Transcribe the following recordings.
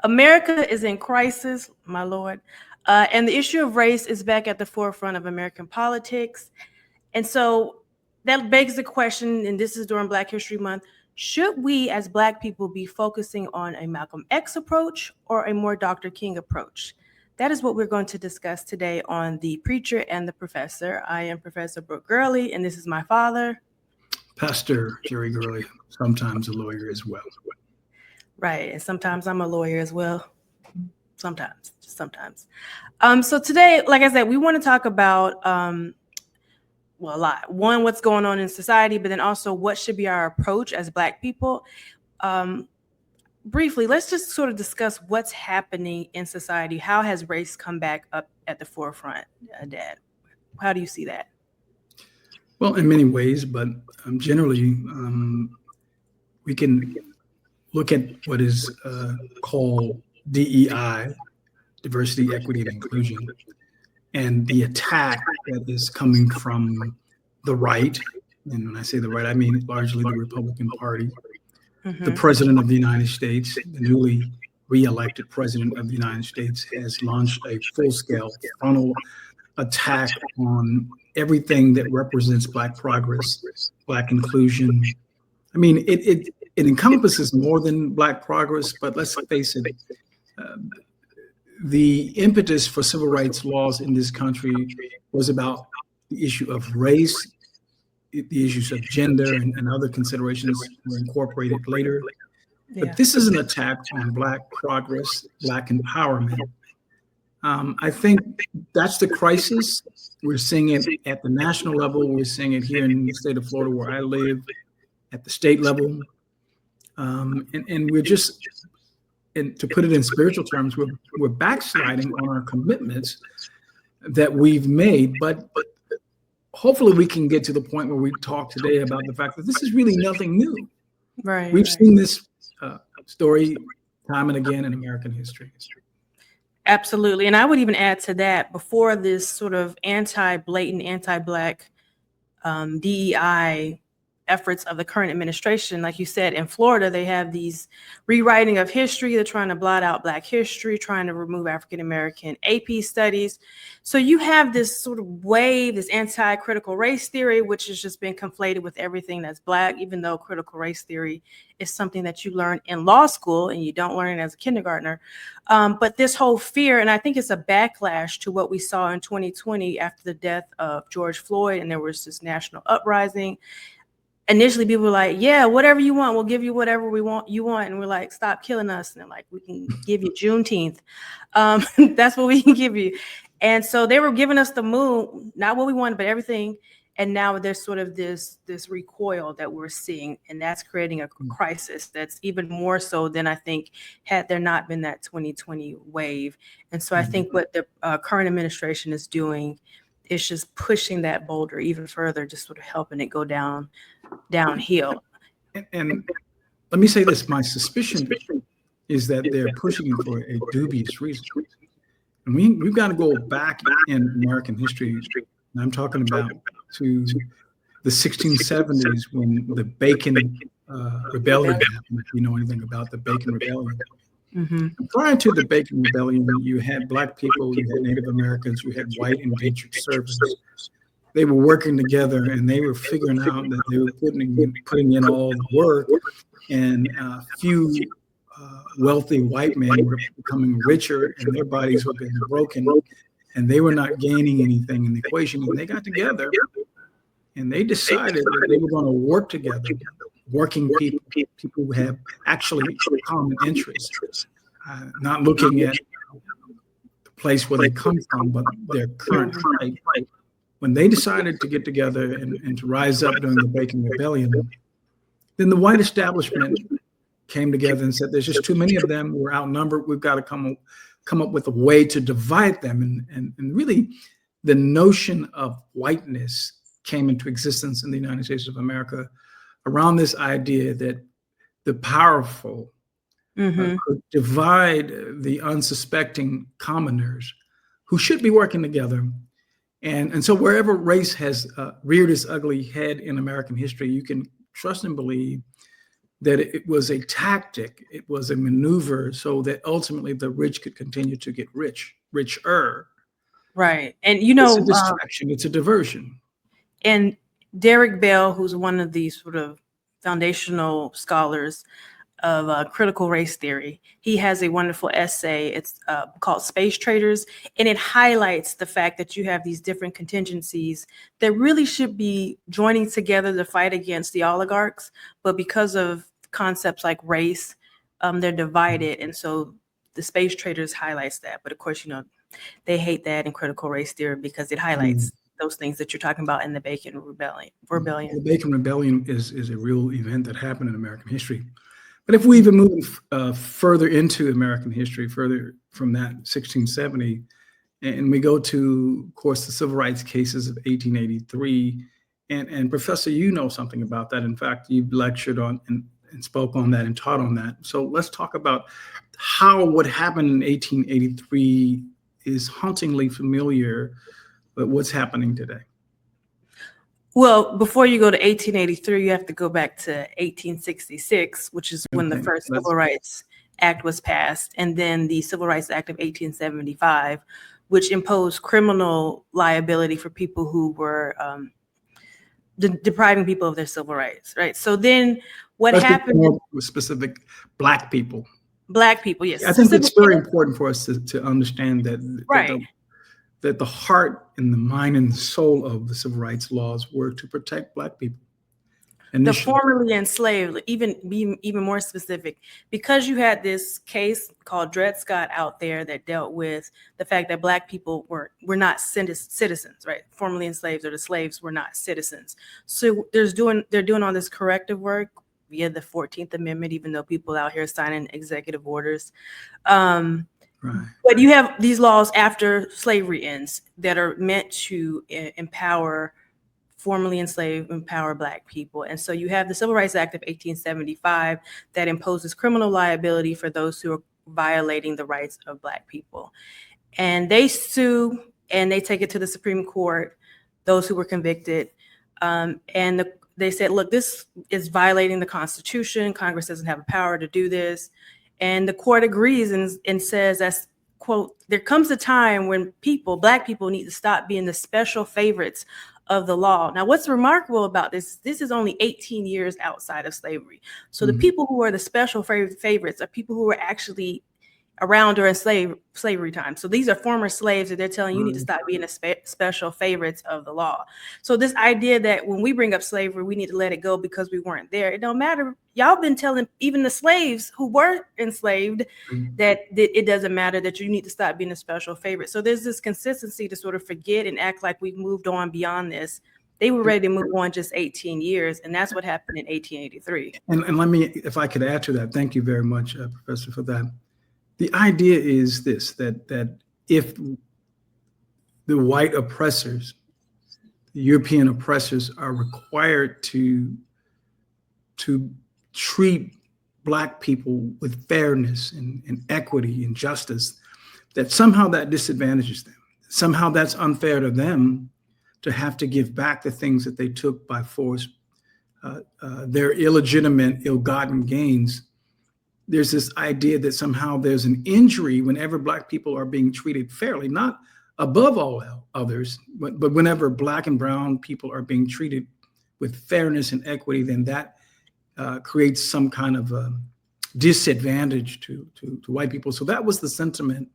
America is in crisis, my lord, and the issue of race is back at the forefront of American politics. And so that begs the question, and this is during Black History Month, should we as Black people be focusing on a Malcolm X approach or a more Dr. King approach? That is what we're going to discuss today on The Preacher and the Professor. I am Professor Brooke Girley, and this is my father, Pastor Jerry Girley, sometimes a lawyer as well. Right, and sometimes I'm a lawyer as well. Sometimes, just sometimes. So today, like I said, we want to talk about, a lot. One, what's going on in society, but then also what should be our approach as Black people. Briefly, let's just sort of discuss what's happening in society. How has race come back up at the forefront, Dad? How do you see that? Well, in many ways, but generally, we can look at what is called DEI, diversity, equity, and inclusion, and the attack that is coming from the right. And when I say the right, I mean largely the Republican Party. Mm-hmm. The President of the United States, the newly re-elected President of the United States, has launched a full-scale frontal attack on everything that represents Black progress, Black inclusion. I mean, it encompasses more than Black progress, but let's face it, the impetus for civil rights laws in this country was about the issue of race. The issues of gender and other considerations were incorporated later. Yeah. But this is an attack on Black progress, Black empowerment. I think that's the crisis. We're seeing it at the national level. We're seeing it here in the state of Florida where I live, at the state level. And we're just, and to put it in spiritual terms, we're backsliding on our commitments that we've made. But hopefully we can get to the point where we talk today about the fact that this is really nothing new. Right. We've seen this story time and again in American history. Absolutely. And I would even add to that, before this sort of blatant anti-Black DEI efforts of the current administration, like you said, in Florida, they have these rewriting of history. They're trying to blot out Black history, trying to remove African-American AP studies. So you have this sort of wave, this anti-critical race theory, which has just been conflated with everything that's Black, even though critical race theory is something that you learn in law school and you don't learn it as a kindergartner. But this whole fear, and I think it's a backlash to what we saw in 2020 after the death of George Floyd, and there was this national uprising. Initially, people were like, yeah, whatever you want, we'll give you whatever you want. And we're like, stop killing us. And they're like, we can give you Juneteenth. That's what we can give you. And so they were giving us the moon, not what we wanted, but everything. And now there's sort of this recoil that we're seeing. And that's creating a crisis that's even more so than I think had there not been that 2020 wave. And so I think what the current administration is doing is just pushing that boulder even further, just sort of helping it go downhill. And let me say this, my suspicion is that they're pushing it for a dubious reason. And we've got to go back in American history, and I'm talking about to the 1670s when the Bacon Rebellion happened, if you know anything about the Bacon Rebellion. Mm-hmm. Prior to the Bacon Rebellion, you had Black people, you had Native Americans, you had white indentured servants. They were working together and they were figuring out that they were putting in all the work, and a few wealthy white men were becoming richer and their bodies were being broken and they were not gaining anything in the equation. And they got together and they decided that they were going to work together, working people who have actually common interests, not looking at the place where they come from, but their current height. When they decided to get together and to rise up during the Bacon Rebellion, then the white establishment came together and said, there's just too many of them, we're outnumbered, we've got to come up with a way to divide them. And really, the notion of whiteness came into existence in the United States of America around this idea that the powerful could divide the unsuspecting commoners who should be working together. And so wherever race has reared its ugly head in American history, you can trust and believe that it was a tactic, it was a maneuver so that ultimately the rich could continue to get richer. Right. And, It's a distraction, it's a diversion. and Derek Bell, who's one of these sort of foundational scholars of critical race theory, he has a wonderful essay. It's called Space Traders, and it highlights the fact that you have these different contingencies that really should be joining together to fight against the oligarchs, but because of concepts like race, they're divided, and so the Space Traders highlights that. But of course, they hate that in critical race theory because it highlights those things that you're talking about in the Bacon Rebellion. The Bacon Rebellion is a real event that happened in American history. But if we even move further into American history, further from that 1670, and we go to, of course, the civil rights cases of 1883, and Professor, you know something about that. In fact, you've lectured on and spoke on that and taught on that. So let's talk about how what happened in 1883 is hauntingly familiar with what's happening today. Well, before you go to 1883, you have to go back to 1866, which is when the first Civil Rights Act was passed, and then the Civil Rights Act of 1875, which imposed criminal liability for people who were depriving people of their civil rights, right? So then what happened with specific Black people. Black people, yes. I think it's very important for us to understand that, right. that the heart and the mind and the soul of the civil rights laws were to protect Black people. The formerly enslaved, even more specific, because you had this case called Dred Scott out there that dealt with the fact that Black people were not citizens, right? Formerly enslaved, or the slaves were not citizens. So they're doing all this corrective work via the 14th Amendment, even though people out here signing executive orders. Right. But you have these laws after slavery ends that are meant to empower formerly enslaved, empower Black people. And so you have the Civil Rights Act of 1875 that imposes criminal liability for those who are violating the rights of Black people. And they sue and they take it to the Supreme Court, those who were convicted. They said, look, this is violating the Constitution. Congress doesn't have the power to do this. And the court agrees and says, that's, quote, there comes a time when Black people need to stop being the special favorites of the law. Now, what's remarkable about this is only 18 years outside of slavery. So the people who are the special favorites are people who were actually around during slavery time. So these are former slaves that they're telling you need to stop being the special favorites of the law. So this idea that when we bring up slavery, we need to let it go because we weren't there. It don't matter. Y'all been telling even the slaves who were enslaved that it doesn't matter, that you need to stop being a special favorite. So there's this consistency to sort of forget and act like we've moved on beyond this. They were ready to move on just 18 years, and that's what happened in 1883. And let me, if I could add to that, thank you very much, Professor, for that. The idea is this, that if the white oppressors, the European oppressors, are required to treat Black people with fairness and equity and justice, that somehow that disadvantages them. Somehow that's unfair to them to have to give back the things that they took by force, their illegitimate, ill-gotten gains. There's this idea that somehow there's an injury whenever Black people are being treated fairly, not above all others, but whenever Black and brown people are being treated with fairness and equity, then that creates some kind of disadvantage to white people. So that was the sentiment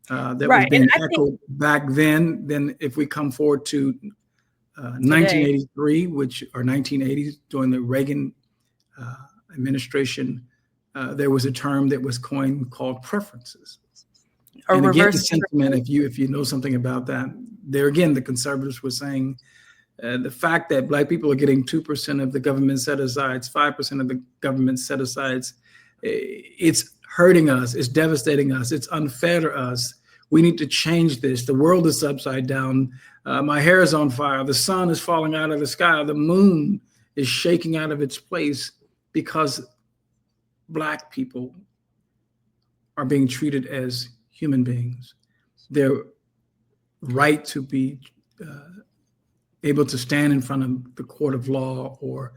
that was being echoed back then. Then if we come forward to 1983, or 1980s, during the Reagan administration, there was a term that was coined called preferences. And again, the sentiment, if you know something about that, there again, the conservatives were saying the fact that Black people are getting 2% of the government set-asides, 5% of the government set-asides, it's hurting us, it's devastating us, it's unfair to us. We need to change this. The world is upside down. My hair is on fire. The sun is falling out of the sky. The moon is shaking out of its place because Black people are being treated as human beings. Their right to be able to stand in front of the court of law or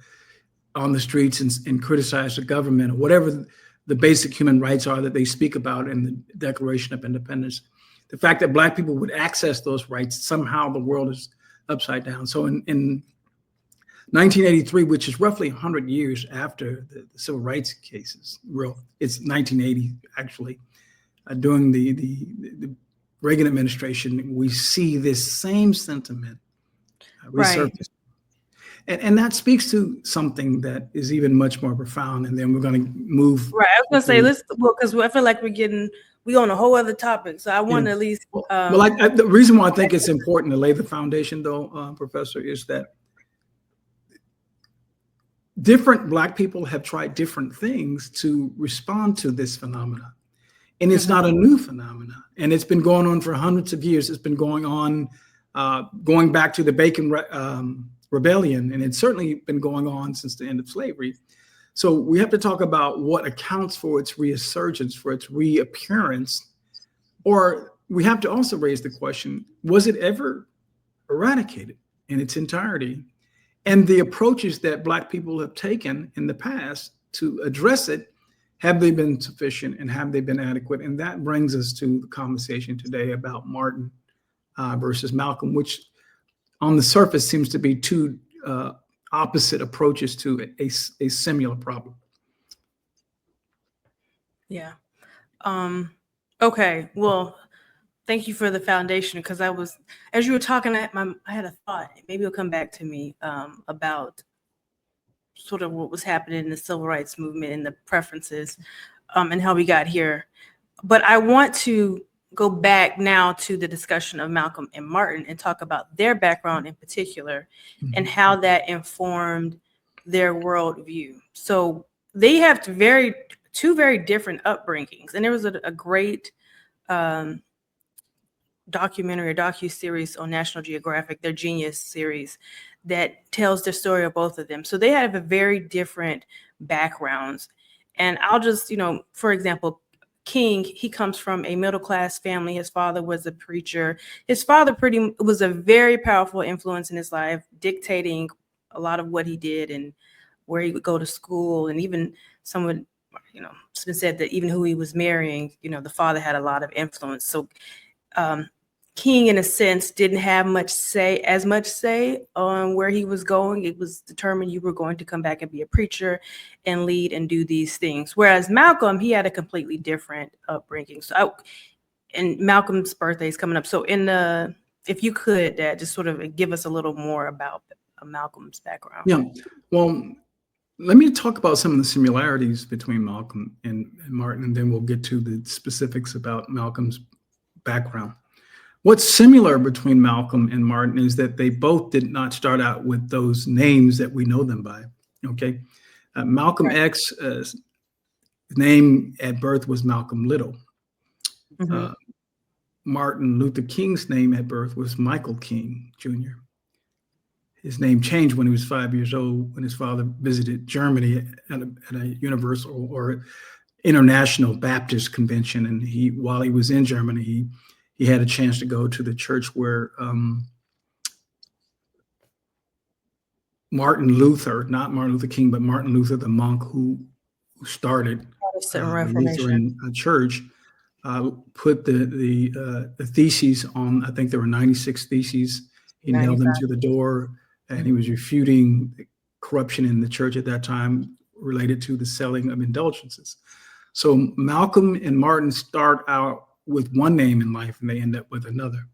on the streets and criticize the government or whatever the basic human rights are that they speak about in the Declaration of Independence. The fact that Black people would access those rights, somehow the world is upside down. So in 1983, which is roughly 100 years after the civil rights cases, it's 1980 actually, during the Reagan administration, we see this same sentiment resurface. Right. And that speaks to something that is even much more profound. And then we're going to move. Right. I was going to say, because I feel like we on a whole other topic. So I want to at least. The reason why I think it's important to lay the foundation, though, Professor, is that different Black people have tried different things to respond to this phenomena. And it's not a new phenomenon. And it's been going on for hundreds of years. It's been going on, going back to the Bacon Rebellion, and it's certainly been going on since the end of slavery. So we have to talk about what accounts for its resurgence, for its reappearance, or we have to also raise the question, was it ever eradicated in its entirety? And the approaches that Black people have taken in the past to address it, have they been sufficient and have they been adequate? And that brings us to the conversation today about Martin versus Malcolm, which on the surface seems to be two opposite approaches to a similar problem. Yeah. Okay. Well, thank you for the foundation, because as you were talking, I had a thought. Maybe it'll come back to me about sort of what was happening in the civil rights movement and the preferences and how we got here. But I want to go back now to the discussion of Malcolm and Martin and talk about their background in particular and how that informed their worldview. So they have two very different upbringings. And there was a great documentary or docu-series on National Geographic, their Genius series, that tells the story of both of them. So they have a very different backgrounds. And I'll just, for example, King, he comes from a middle-class family. His father was a preacher. His father was a very powerful influence in his life, dictating a lot of what he did and where he would go to school. And even someone, it's been said that even who he was marrying, the father had a lot of influence. So King, in a sense, didn't have as much say on where he was going. It was determined you were going to come back and be a preacher and lead and do these things. Whereas Malcolm, he had a completely different upbringing. So, and Malcolm's birthday is coming up. So, if you could, just sort of give us a little more about Malcolm's background. Yeah. Well, let me talk about some of the similarities between Malcolm and Martin, and then we'll get to the specifics about Malcolm's background. What's similar between Malcolm and Martin is that they both did not start out with those names that we know them by. Okay. Malcolm X's name at birth was Malcolm Little. Mm-hmm. Martin Luther King's name at birth was Michael King Jr. His name changed when he was 5 years old, when his father visited Germany at a universal or international Baptist convention. And while he was in Germany, he had a chance to go to the church where Martin Luther, not Martin Luther King, but Martin Luther, the monk who started the Lutheran church, put the theses on. I think there were 96 theses. He nailed them to the door, and he was refuting corruption in the church at that time related to the selling of indulgences. So Malcolm and Martin start out with one name in life and they end up with another.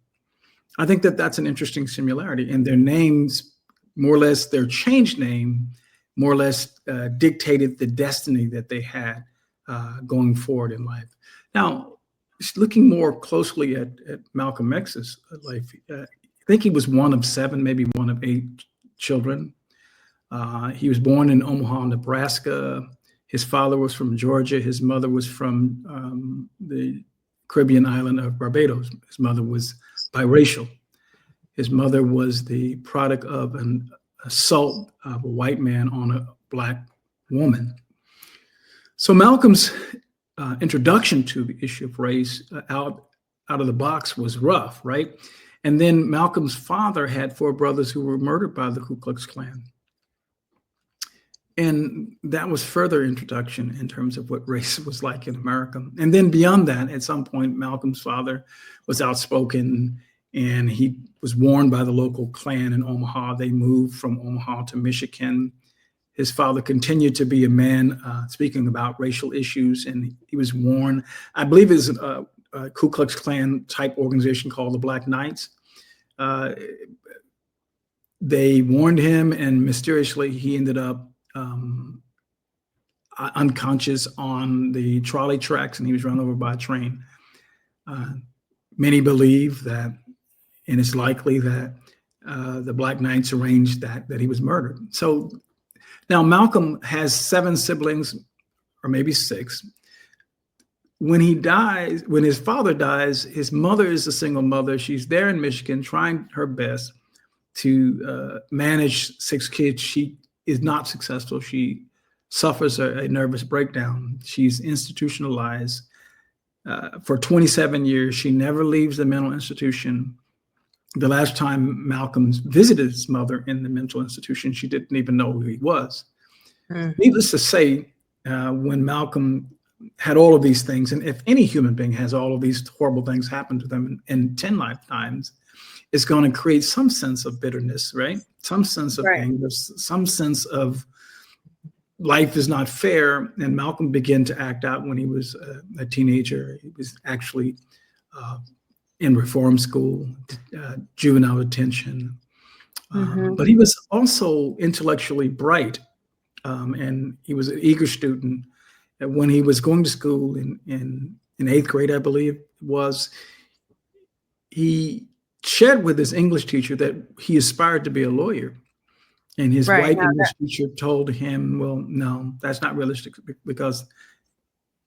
I think that that's an interesting similarity, and their names, more or less their changed name, more or less dictated the destiny that they had going forward in life. Now, looking more closely at Malcolm X's life, I think he was one of 7, maybe one of 8 children. He was born in Omaha, Nebraska. His father was from Georgia. His mother was from the Caribbean island of Barbados. His mother was biracial. His mother was the product of an assault of a white man on a Black woman. So Malcolm's introduction to the issue of race out of the box was rough, right? And then Malcolm's father had 4 brothers who were murdered by the Ku Klux Klan. And that was further introduction in terms of what race was like in America. And then beyond that, at some point, Malcolm's father was outspoken, and he was warned by the local clan in Omaha. They moved from Omaha to Michigan. His father continued to be a man speaking about racial issues, and he was warned. I believe it's a Ku Klux Klan type organization called the Black Knights. They warned him, and mysteriously he ended up unconscious on the trolley tracks, and he was run over by a train. Many believe that, and it's likely that the Black Knights arranged that he was murdered. So now Malcolm has 7 siblings, or maybe 6. When he dies, when his father dies, his mother is a single mother. She's there in Michigan trying her best to manage 6 kids. She is not successful. She suffers a nervous breakdown. She's institutionalized for 27 years. She never leaves the mental institution. The last time Malcolm visited his mother in the mental institution, she didn't even know who he was. Needless to say, when Malcolm had all of these things, and if any human being has all of these horrible things happen to them in 10 lifetimes, it's going to create some sense of bitterness, right? Some sense of anger, some sense of life is not fair. And Malcolm began to act out when he was a teenager. He was actually in reform school, juvenile detention. But he was also intellectually bright, and he was an eager student. And when he was going to school in 8th grade, I believe it was, he shared with his English teacher that he aspired to be a lawyer. And his white English teacher told him, well, no, that's not realistic, because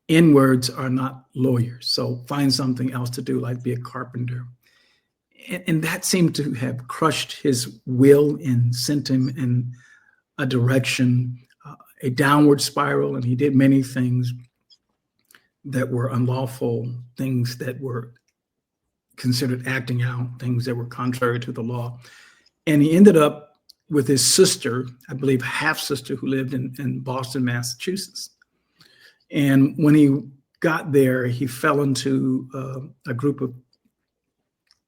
N-words are not lawyers. So find something else to do, like be a carpenter. And that seemed to have crushed his will and sent him in a direction, a downward spiral. And he did many things that were unlawful, things that were considered acting out, things that were contrary to the law. And he ended up with his sister, I believe half sister, who lived in Boston, Massachusetts. And when he got there, he fell into a group of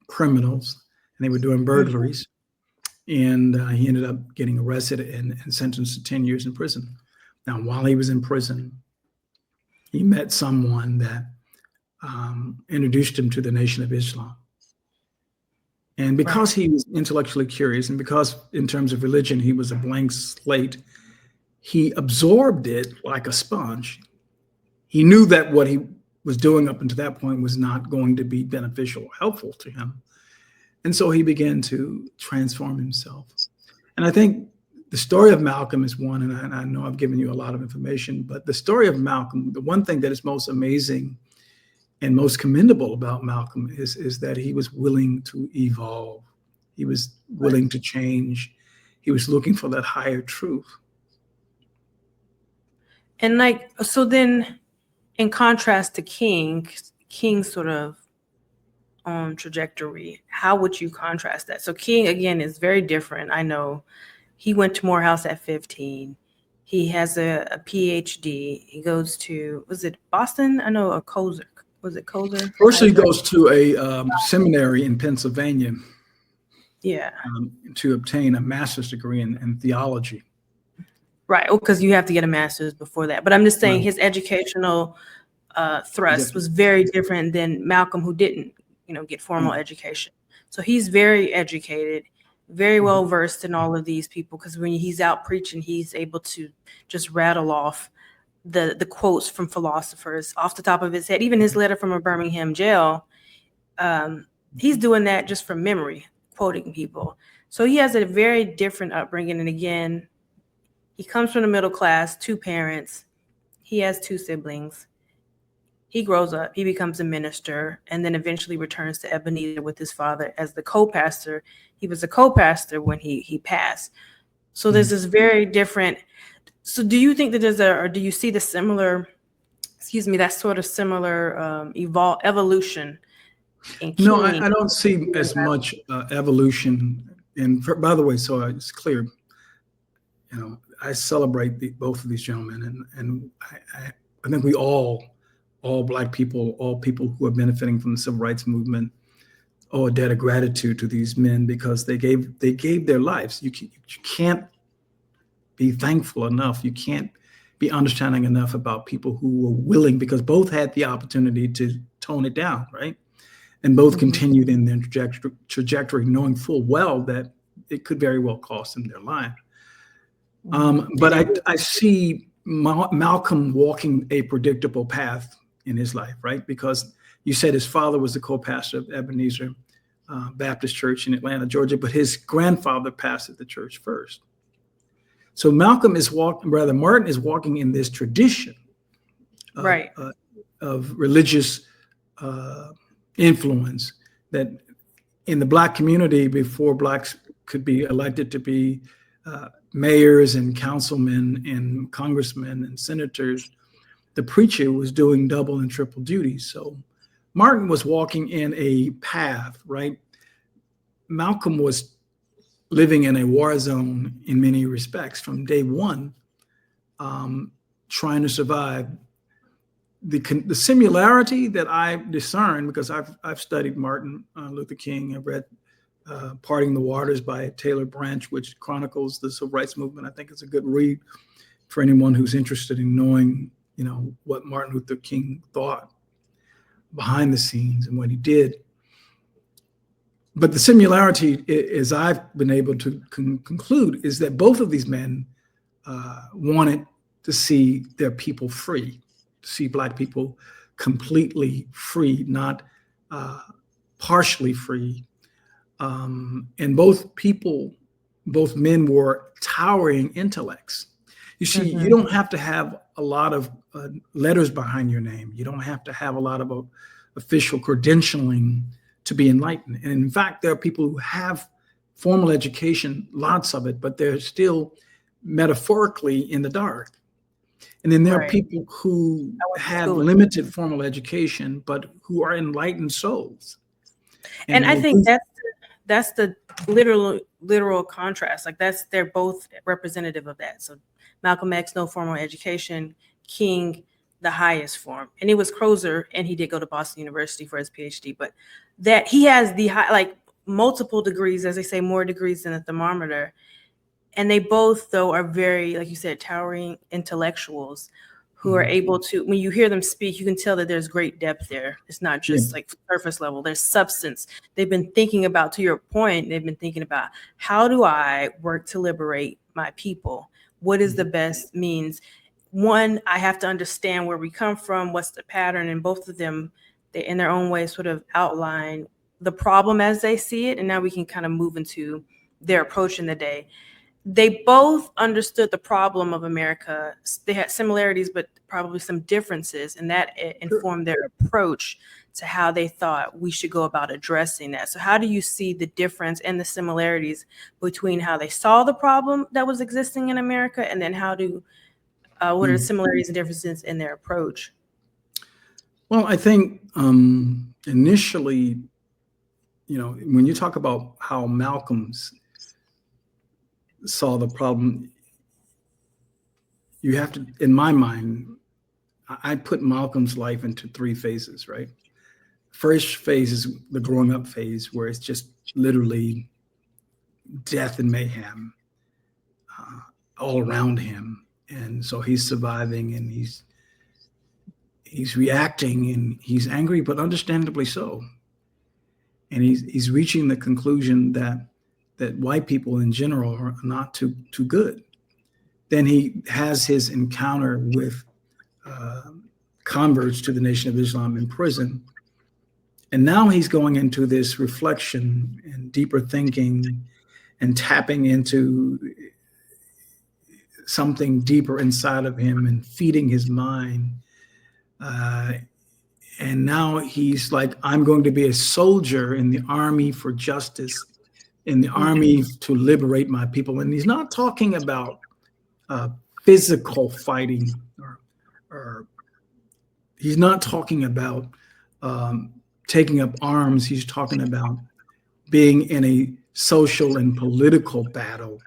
criminals, and they were doing burglaries. And he ended up getting arrested and sentenced to 10 years in prison. Now, while he was in prison, he met someone that introduced him to the Nation of Islam. And because he was intellectually curious, and because in terms of religion, he was a blank slate, he absorbed it like a sponge. He knew that what he was doing up until that point was not going to be beneficial or helpful to him. And so he began to transform himself. And I think the story of Malcolm is one, and I know I've given you a lot of information, but the story of Malcolm, the one thing that is most amazing and most commendable about Malcolm is that he was willing to evolve. He was willing to change. He was looking for that higher truth. And like, so then in contrast to King's sort of trajectory, how would you contrast that? So King, again, is very different. I know he went to Morehouse at 15. He has a PhD. He goes to, was it Boston? I know, a Kozer. Was it Kozer? First, he goes to a seminary in Pennsylvania. Yeah. To obtain a master's degree in theology. Right. Oh, because you have to get a master's before that. But I'm just saying his educational thrust was very different than Malcolm, who didn't, get formal education. So he's very educated, very well versed in all of these people, because when he's out preaching, he's able to just rattle off the quotes from philosophers off the top of his head. Even his letter from a Birmingham jail, he's doing that just from memory, quoting people. So he has a very different upbringing. And again, he comes from the middle class, 2 parents. He has 2 siblings. He grows up, he becomes a minister, and then eventually returns to Ebenezer with his father as the co-pastor. He was a co-pastor when he passed. So there's this very different. So do you think that or do you see the similar, that sort of similar evolution in King? No, I don't see as much evolution. And by the way, so it's clear, I celebrate both of these gentlemen, and I think we all Black people, all people who are benefiting from the civil rights movement, owe a debt of gratitude to these men because they gave their lives. You can't be thankful enough. You can't be understanding enough about people who were willing, because both had the opportunity to tone it down, right? And both continued in their trajectory, knowing full well that it could very well cost them their life. But I see Malcolm walking a predictable path in his life, right? Because you said his father was the co-pastor of Ebenezer Baptist Church in Atlanta, Georgia, but his grandfather pastored the church first. So Martin is walking in this tradition of religious influence that in the Black community, before Blacks could be elected to be mayors and councilmen and congressmen and senators, the preacher was doing double and triple duty. So Martin was walking in a path, right? Malcolm was living in a war zone in many respects from day one, trying to survive. The similarity that I discern, because I've studied Martin Luther King, I've read Parting the Waters by Taylor Branch, which chronicles the civil rights movement. I think it's a good read for anyone who's interested in knowing, what Martin Luther King thought behind the scenes and what he did. But the similarity, as I've been able to conclude, is that both of these men wanted to see their people free, to see Black people completely free, not partially free. And both men were towering intellects. You see, you don't have to have a lot of letters behind your name. You don't have to have a lot of official credentialing to be enlightened. And in fact, there are people who have formal education, lots of it, but they're still metaphorically in the dark. And then there are people who have limited formal education, but who are enlightened souls. And I think that's the literal contrast. Like they're both representative of that. So Malcolm X, no formal education, King, the highest form. And it was Crozer, and he did go to Boston University for his PhD, but that he has the multiple degrees, as they say, more degrees than a thermometer. And they both, though, are very, like you said, towering intellectuals who are able to, when you hear them speak, you can tell that there's great depth there. It's not just like surface level, there's substance. They've been thinking about, to your point, they've been thinking about, how do I work to liberate my people? What is the best means? One, I have to understand where we come from, what's the pattern, and both of them, they in their own way sort of outline the problem as they see it. And now we can kind of move into their approach in the day. They both understood the problem of America. They had similarities, but probably some differences, and that informed their approach to how they thought we should go about addressing that. So how do you see the difference and the similarities between how they saw the problem that was existing in America, and then what are the similarities and differences in their approach? Well, I think initially, when you talk about how Malcolm's saw the problem, you have to, in my mind, I put Malcolm's life into three phases, right? First phase is the growing up phase, where it's just literally death and mayhem all around him. And so he's surviving, and he's reacting, and he's angry, but understandably so. And he's reaching the conclusion that white people in general are not too good. Then he has his encounter with converts to the Nation of Islam in prison. And now he's going into this reflection and deeper thinking and tapping into something deeper inside of him and feeding his mind. And now he's like, I'm going to be a soldier in the army for justice, in the army to liberate my people. And he's not talking about physical fighting, or he's not talking about taking up arms. He's talking about being in a social and political battle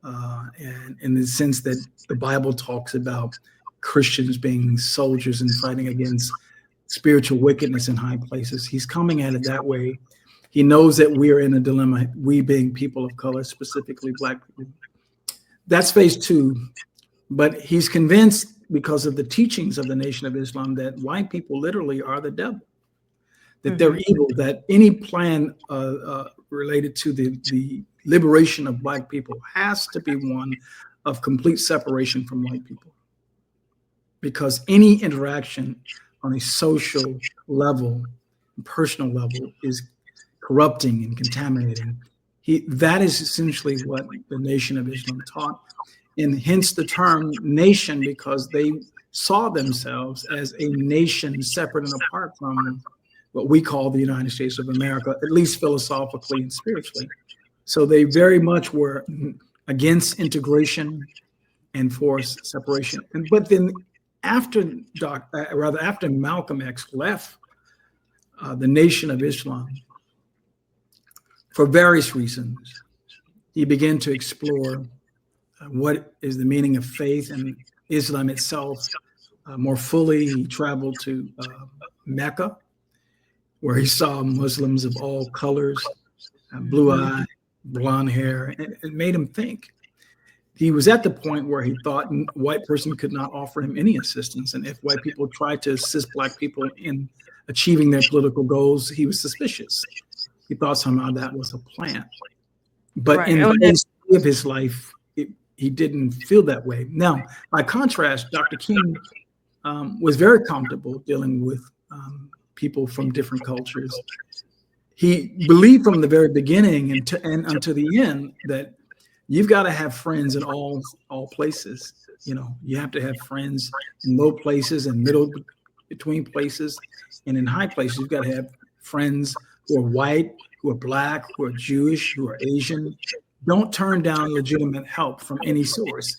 and in the sense that the Bible talks about Christians being soldiers and fighting against spiritual wickedness in high places. He's coming at it that way. He knows that we're in a dilemma, we being people of color, specifically Black people. That's phase two. But he's convinced, because of the teachings of the Nation of Islam, that white people literally are the devil, that they're evil, that any plan related to the liberation of Black people has to be one of complete separation from white people. Because any interaction on a social level, personal level, is corrupting and contaminating. That is essentially what the Nation of Islam taught. And hence the term nation, because they saw themselves as a nation separate and apart from what we call the United States of America, at least philosophically and spiritually. So they very much were against integration and forced separation. But then after Malcolm X left the Nation of Islam, for various reasons, he began to explore what is the meaning of faith and Islam itself more fully. He traveled to Mecca, where he saw Muslims of all colors, blue eye, blonde hair, and it made him think. He was at the point where he thought a white person could not offer him any assistance. And if white people tried to assist Black people in achieving their political goals, he was suspicious. He thought somehow that was a plan. But in the phase of his life, he didn't feel that way. Now, by contrast, Dr. King was very comfortable dealing with people from different cultures. He believed from the very beginning and until the end that you've got to have friends in all places. You know, you have to have friends in low places and middle between places, and in high places, you've got to have friends who are white, who are Black, who are Jewish, who are Asian. Don't turn down legitimate help from any source.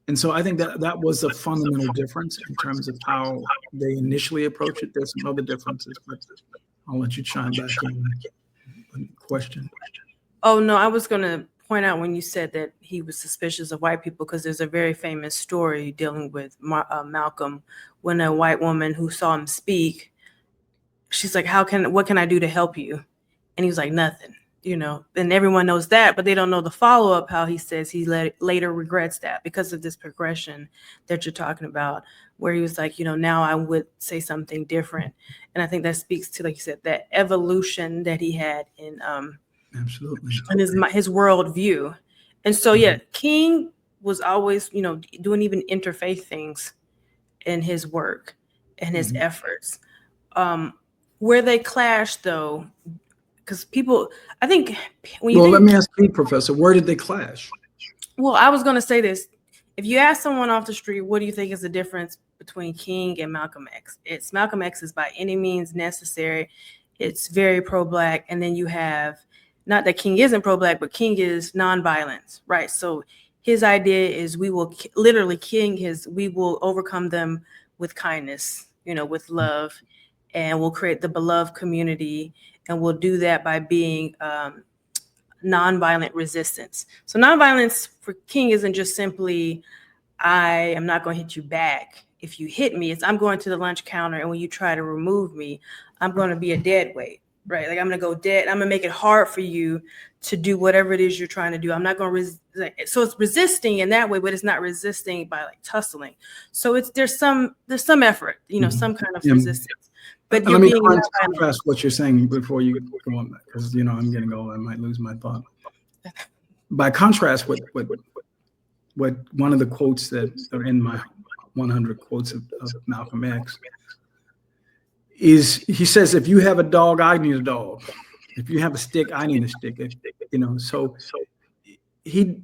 And so I think that was a fundamental difference in terms of how they initially approached it. There's some other differences, but I'll let you chime back in. Question. Oh, no, I was going to point out when you said that he was suspicious of white people, because there's a very famous story dealing with Malcolm, when a white woman who saw him speak, she's like, what can I do to help you? And he was like, nothing. You know, and everyone knows that, but they don't know the follow-up, how he says he later regrets that because of this progression that you're talking about, where he was like, you know, now I would say something different. And I think that speaks to, like you said, that evolution that he had in absolutely in his worldview. And so, yeah, King was always, you know, doing even interfaith things in his work and his efforts. Where they clash, though, because people, I think when you let me ask you, Professor, where did they clash? Well, I was going to say this. If you ask someone off the street, what do you think is the difference between King and Malcolm X? It's Malcolm X is by any means necessary. It's very pro-Black. And then you have, not that King isn't pro-Black, but King is nonviolence, right? So his idea is we will we will overcome them with kindness, you know, with love, and we'll create the beloved community. And we'll do that by being nonviolent resistance. So nonviolence for King isn't just simply, I am not going to hit you back. If you hit me, it's I'm going to the lunch counter, and when you try to remove me, I'm going to be a dead weight, right? Like I'm going to go dead. I'm going to make it hard for you to do whatever it is you're trying to do. I'm not going to so it's resisting in that way, but it's not resisting by like tussling. So there's some effort, you know, some kind of resistance. But let me contrast what you're saying before you go on, because you know I'm getting old. I might lose my thought. By contrast, what one of the quotes that are in my 100 quotes of Malcolm X is, he says, "If you have a dog, I need a dog. If you have a stick, I need a stick." You know, so he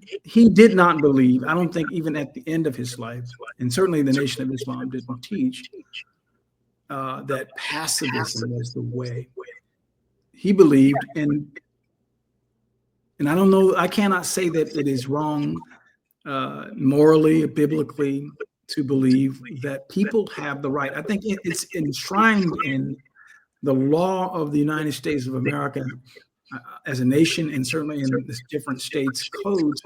did not believe. I don't think even at the end of his life, and certainly the Nation of Islam didn't teach that pacifism was the way. He believed, and I don't know, I cannot say that it is wrong morally or biblically to believe that people have the right. I think it's enshrined in the law of the United States of America as a nation, and certainly in the different states' codes,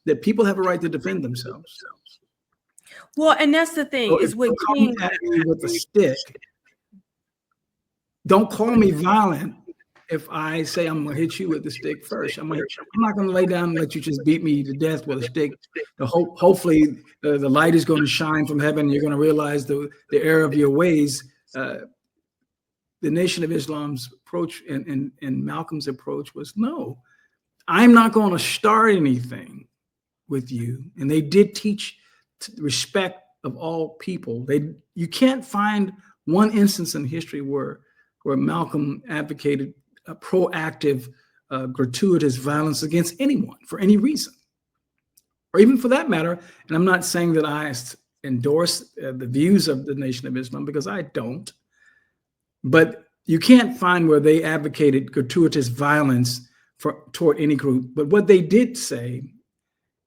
that people have a right to defend themselves. Well, and that's the thing, So is if what you come King, at me with a stick, don't call me violent if I say I'm gonna hit you with the stick first. I'm not gonna lay down and let you just beat me to death with a stick. Hopefully the light is going to shine from heaven. You're going to realize the error of your ways. The Nation of Islam's approach and Malcolm's approach was, no, I'm not going to start anything with you. And they did teach respect of all people. You can't find one instance in history where Malcolm advocated a proactive, gratuitous violence against anyone for any reason, or even for that matter. And I'm not saying that I endorse the views of the Nation of Islam, because I don't. But you can't find where they advocated gratuitous violence toward any group. But what they did say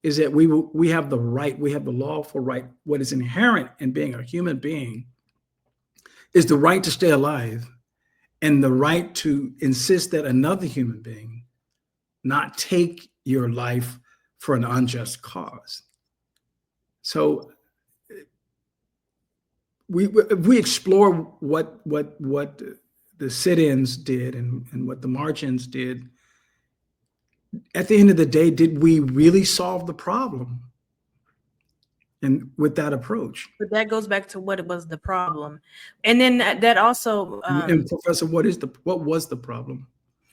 is that we have the right, we have the lawful right. What is inherent in being a human being is the right to stay alive, and the right to insist that another human being not take your life for an unjust cause. So we explore what the sit-ins did and what the march-ins did. At the end of the day, did we really solve the problem? And with that approach, but that goes back to what was the problem, and then that also. And Professor, what was the problem?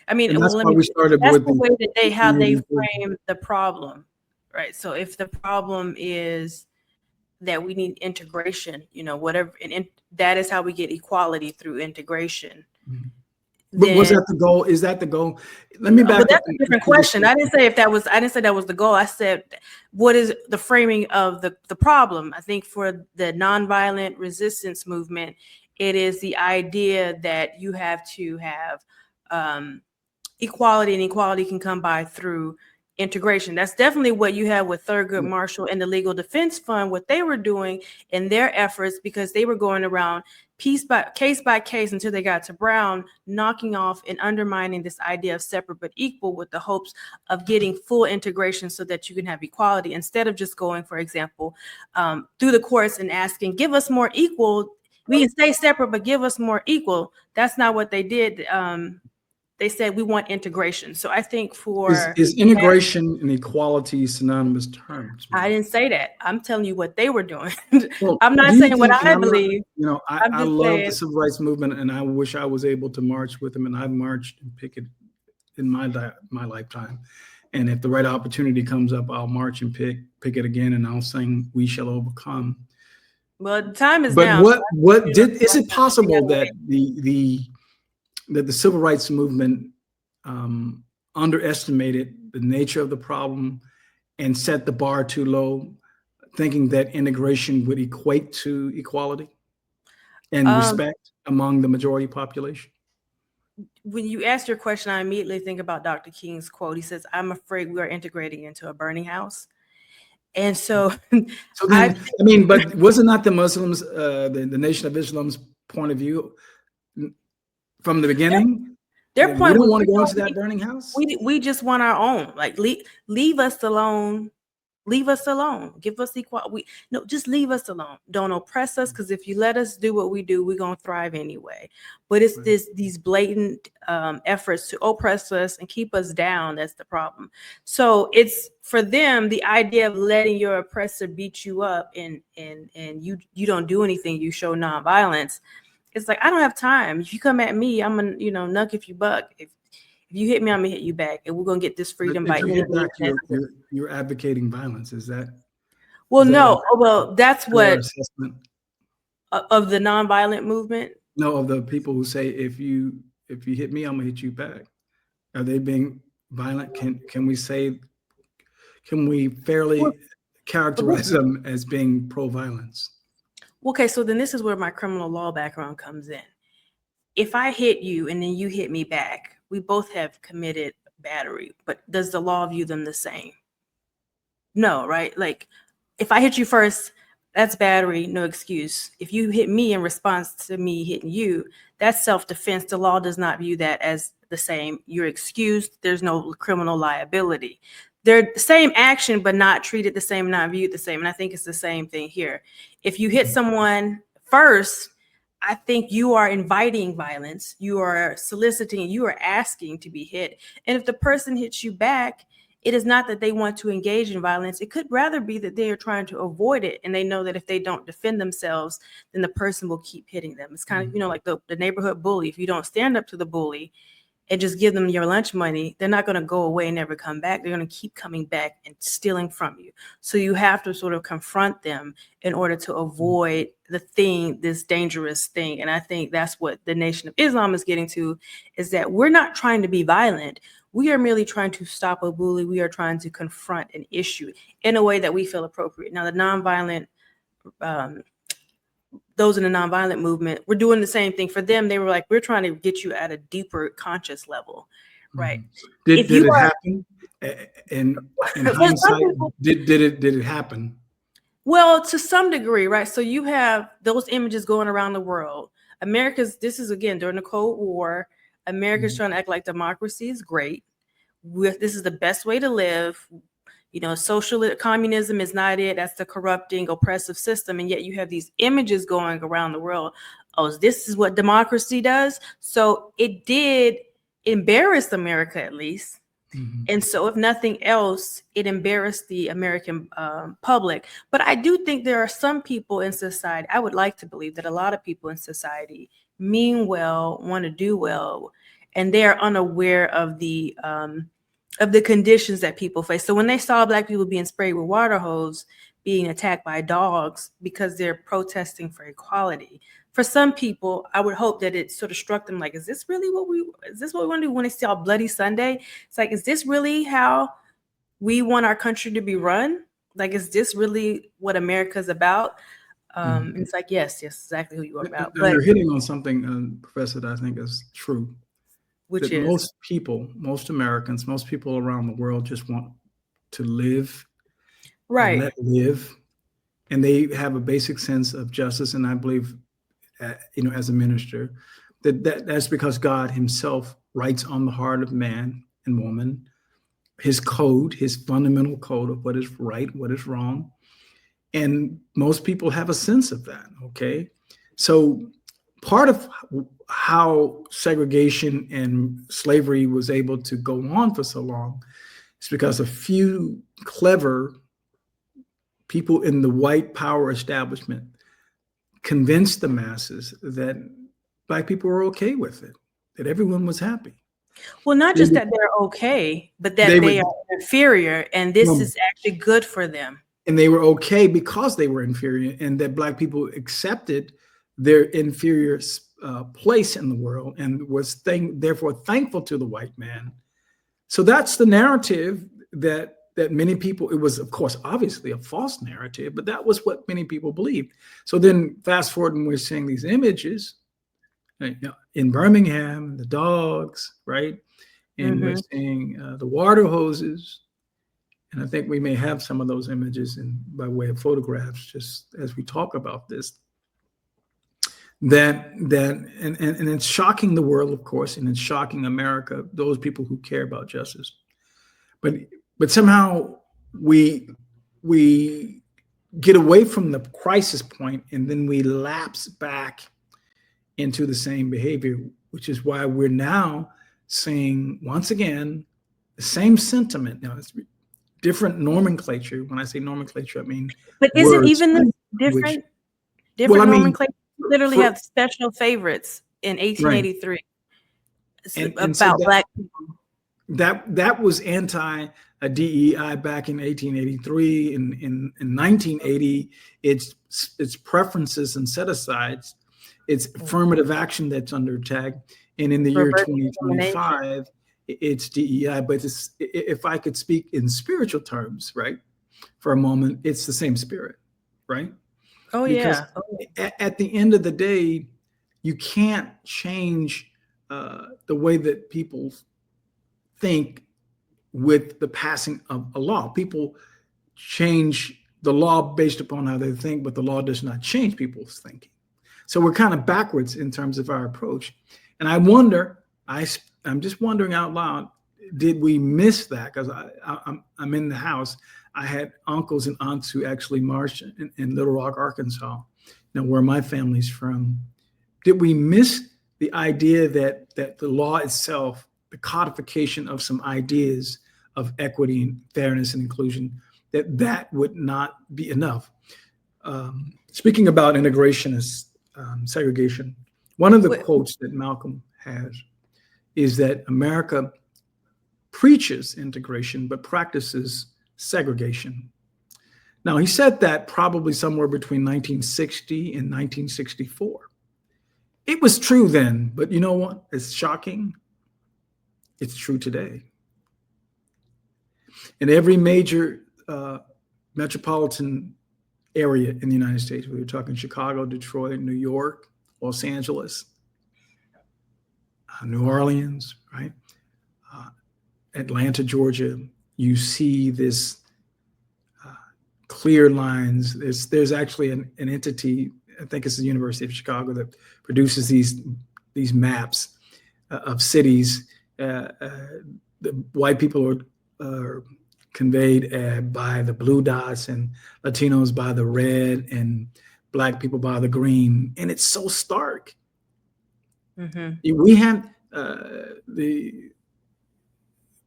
I mean, and that's well, why we started that's with the way that how they the frame the problem, right? So if the problem is that we need integration, whatever, and that is how we get equality, through integration. But was that the goal? Is that the goal? Let me back up. But that's a different question. I didn't say that was the goal. I said, what is the framing of the problem? I think for the nonviolent resistance movement, it is the idea that you have to have equality, and equality can come by through integration. That's definitely what you have with Thurgood Marshall and the Legal Defense Fund, what they were doing in their efforts, because they were going around case by case until they got to Brown, knocking off and undermining this idea of separate but equal, with the hopes of getting full integration so that you can have equality, instead of just going, for example, through the courts and asking, give us more equal. We can stay separate, but give us more equal. That's not what they did. They said we want integration. So I think is integration and equality synonymous terms? I didn't say that. I'm telling you what they were doing. Well, I'm not saying what I believe. I love the civil rights movement, and I wish I was able to march with them, and I've marched and picket in my lifetime. And if the right opportunity comes up, I'll march and picket again, and I'll sing "We Shall Overcome." Well, time is but now. Is it possible that the civil rights movement underestimated the nature of the problem and set the bar too low, thinking that integration would equate to equality and respect among the majority population? When you ask your question, I immediately think about Dr. King's quote. He says, "I'm afraid we are integrating into a burning house." And so, but wasn't that the Muslims, the Nation of Islam's point of view from the beginning? Their point, we don't want to go into that burning house. We just want our own. Like, leave us alone. Leave us alone. Give us equality. No, just leave us alone. Don't oppress us, because if you let us do what we do, we're gonna thrive anyway. But it's these blatant efforts to oppress us and keep us down that's the problem. So it's, for them, the idea of letting your oppressor beat you up and you don't do anything, you show nonviolence. It's like, I don't have time. If you come at me, I'm gonna, nuck if you buck. If you hit me, I'm gonna hit you back, and we're gonna get this freedom by any means necessary. You're advocating violence. Is that? Well, no. Well, that's what of the nonviolent movement. No, of the people who say, if you hit me, I'm gonna hit you back. Are they being violent? Can we fairly characterize them as being pro-violence? Okay, so then this is where my criminal law background comes in. If I hit you and then you hit me back, we both have committed battery, but does the law view them the same? No, right? Like, if I hit you first, that's battery, no excuse. If you hit me in response to me hitting you, that's self-defense. The law does not view that as the same. You're excused. There's no criminal liability. they're the same action, but not treated the same, not viewed the same. And I think it's the same thing here. If you hit someone first, I think you are inviting violence. You are soliciting, you are asking to be hit. And if the person hits you back, it is not that they want to engage in violence. It could rather be that they are trying to avoid it. And they know that if they don't defend themselves, then the person will keep hitting them. It's kind of, like the neighborhood bully. If you don't stand up to the bully and just give them your lunch money, they're not going to go away and never come back. They're going to keep coming back and stealing from you. So you have to sort of confront them in order to avoid this dangerous thing. And I think that's what the Nation of Islam is getting to, is that we're not trying to be violent. We are merely trying to stop a bully. We are trying to confront an issue in a way that we feel appropriate. Now, the nonviolent, those in the nonviolent movement were doing the same thing. For them, they were like, we're trying to get you at a deeper conscious level, right? Did it happen? In hindsight, did it happen? Well, to some degree, right? So you have those images going around the world. This is again during the Cold War. America's trying to act like democracy is great. This is the best way to live. Social communism is not it. That's the corrupting, oppressive system. And yet you have these images going around the world. Oh, this is what democracy does. So it did embarrass America, at least. And so if nothing else, it embarrassed the American public. But I do think there are some people in society, I would like to believe that a lot of people in society mean well, want to do well, and they're unaware of the conditions that people face. So when they saw Black people being sprayed with water hose, being attacked by dogs because they're protesting for equality, for some people, I would hope that it sort of struck them like, is this what we want to do when they see all Bloody Sunday? It's like, is this really how we want our country to be run? Like, is this really what America's about? And it's like, yes, exactly who you are about. But you're hitting on something, Professor, that I think is true. Which that is most Americans, most people around the world just want to live, right? And let live, and they have a basic sense of justice. And I believe, as a minister, that's because God Himself writes on the heart of man and woman His code, His fundamental code of what is right, what is wrong, and most people have a sense of that. Okay, so part of how segregation and slavery was able to go on for so long is because a few clever people in the white power establishment convinced the masses that Black people were okay with it, that everyone was happy. Well, not just that they're okay, but that they are inferior, and this is actually good for them. And they were okay because they were inferior, and that Black people accepted their inferior place in the world and was therefore thankful to the white man. So that's the narrative that many people, it was, of course, obviously a false narrative, but that was what many people believed. So then fast forward, and we're seeing these images in Birmingham, the dogs, right? And we're seeing the water hoses. And I think we may have some of those images by way of photographs, just as we talk about this. And it's shocking the world, of course, and it's shocking America, those people who care about justice. But somehow we get away from the crisis point, and then we lapse back into the same behavior, which is why we're now seeing, once again, the same sentiment. Now, it's different nomenclature. When I say nomenclature, I mean, but isn't even the different nomenclature? Literally have special favorites in 1883 about so Black people. That was anti-DEI back in 1883. In 1980, it's preferences and set-asides. It's affirmative action that's under attack. And in the year 2025, it's DEI. But if I could speak in spiritual terms, right, for a moment, it's the same spirit, right? Oh, because yeah. At the end of the day, you can't change the way that people think with the passing of a law. People change the law based upon how they think, but the law does not change people's thinking. So we're kind of backwards in terms of our approach. And I wonder, I'm just wondering out loud, did we miss that? Because I'm in the house. I had uncles and aunts who actually marched in Little Rock, Arkansas, where my family's from. Did we miss the idea that the law itself, the codification of some ideas of equity and fairness and inclusion, that would not be enough? Speaking about integration as segregation, one of the quotes that Malcolm has is that America preaches integration but practices segregation. Now, he said that probably somewhere between 1960 and 1964. It was true then, but you know what? It's shocking. It's true today. In every major metropolitan area in the United States, we were talking Chicago, Detroit, New York, Los Angeles, New Orleans, right? Atlanta, Georgia, you see this clear lines. There's actually an entity, I think it's the University of Chicago, that produces these maps of cities. The white people are conveyed by the blue dots, and Latinos by the red, and Black people by the green. And it's so stark. Mm-hmm. We had the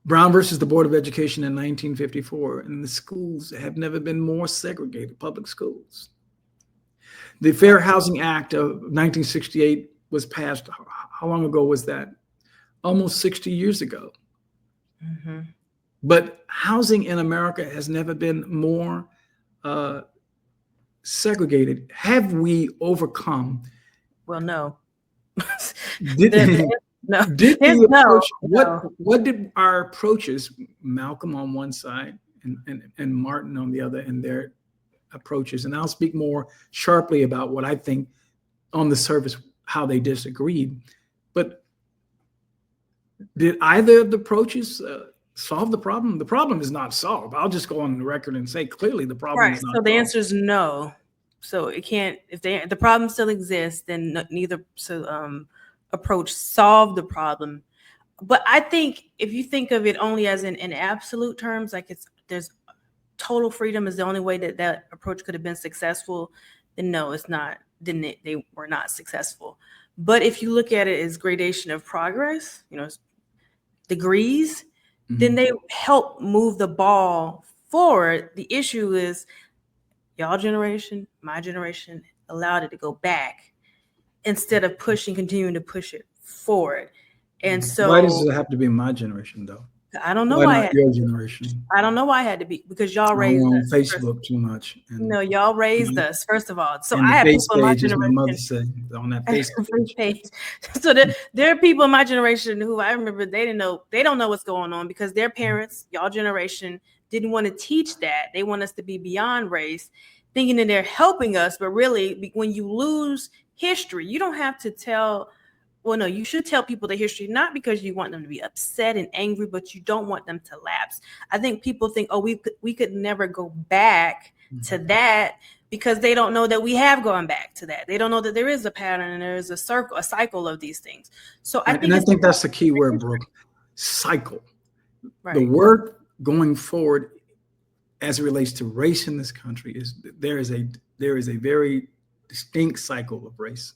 Brown versus the Board of Education in 1954, and the schools have never been more segregated, public schools. The Fair Housing Act of 1968 was passed. How long ago was that? Almost 60 years ago. Mm-hmm. But housing in America has never been more segregated. Have we overcome? Well, no. No. What did our approaches, Malcolm on one side and Martin on the other, and their approaches, and I'll speak more sharply about what I think on the surface, how they disagreed. But did either of the approaches solve the problem? The problem is not solved. I'll just go on the record and say clearly the problem is not solved. So the answer is no. So it can't, if the problem still exists, then neither approach solved the problem. But I think if you think of it only as in absolute terms, like there's total freedom is the only way that approach could have been successful, then no, it's not. Then they were not successful. But if you look at it as gradation of progress, degrees, mm-hmm. then they help move the ball forward. The issue is y'all generation, my generation allowed it to go back instead of continuing to push it forward. And so why does it have to be my generation though? I don't know why not your generation. I don't know why it had to be, because y'all raised us. Facebook too much. Y'all raised us, first of all. So I have people in my generation. My mother said on that Facebook page. So there are people in my generation who I remember they don't know what's going on because their parents, y'all generation, didn't want to teach that. They want us to be beyond race, thinking that they're helping us. But really, when you lose history, you don't have to tell. Well, no, you should tell people the history, not because you want them to be upset and angry, but you don't want them to lapse. I think people think, oh, we could never go back to that because they don't know that we have gone back to that. They don't know that there is a pattern and there is a cycle of these things. So I think that's the key word, Brooke. Cycle. Right. The word going forward as it relates to race in this country is there is a very distinct cycle of race.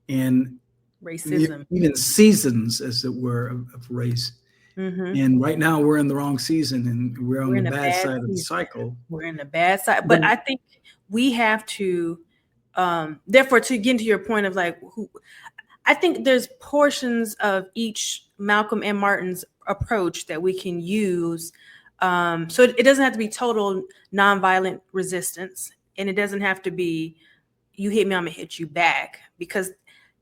And racism, even seasons, as it were, of race. Mm-hmm. And right now we're in the wrong season and we're on the bad side of the cycle. We're in the bad side. But I think we have to, therefore, to get into your point of I think there's portions of each Malcolm and Martin's approach that we can use. So it doesn't have to be total nonviolent resistance. And it doesn't have to be, you hit me, I'm gonna hit you back, because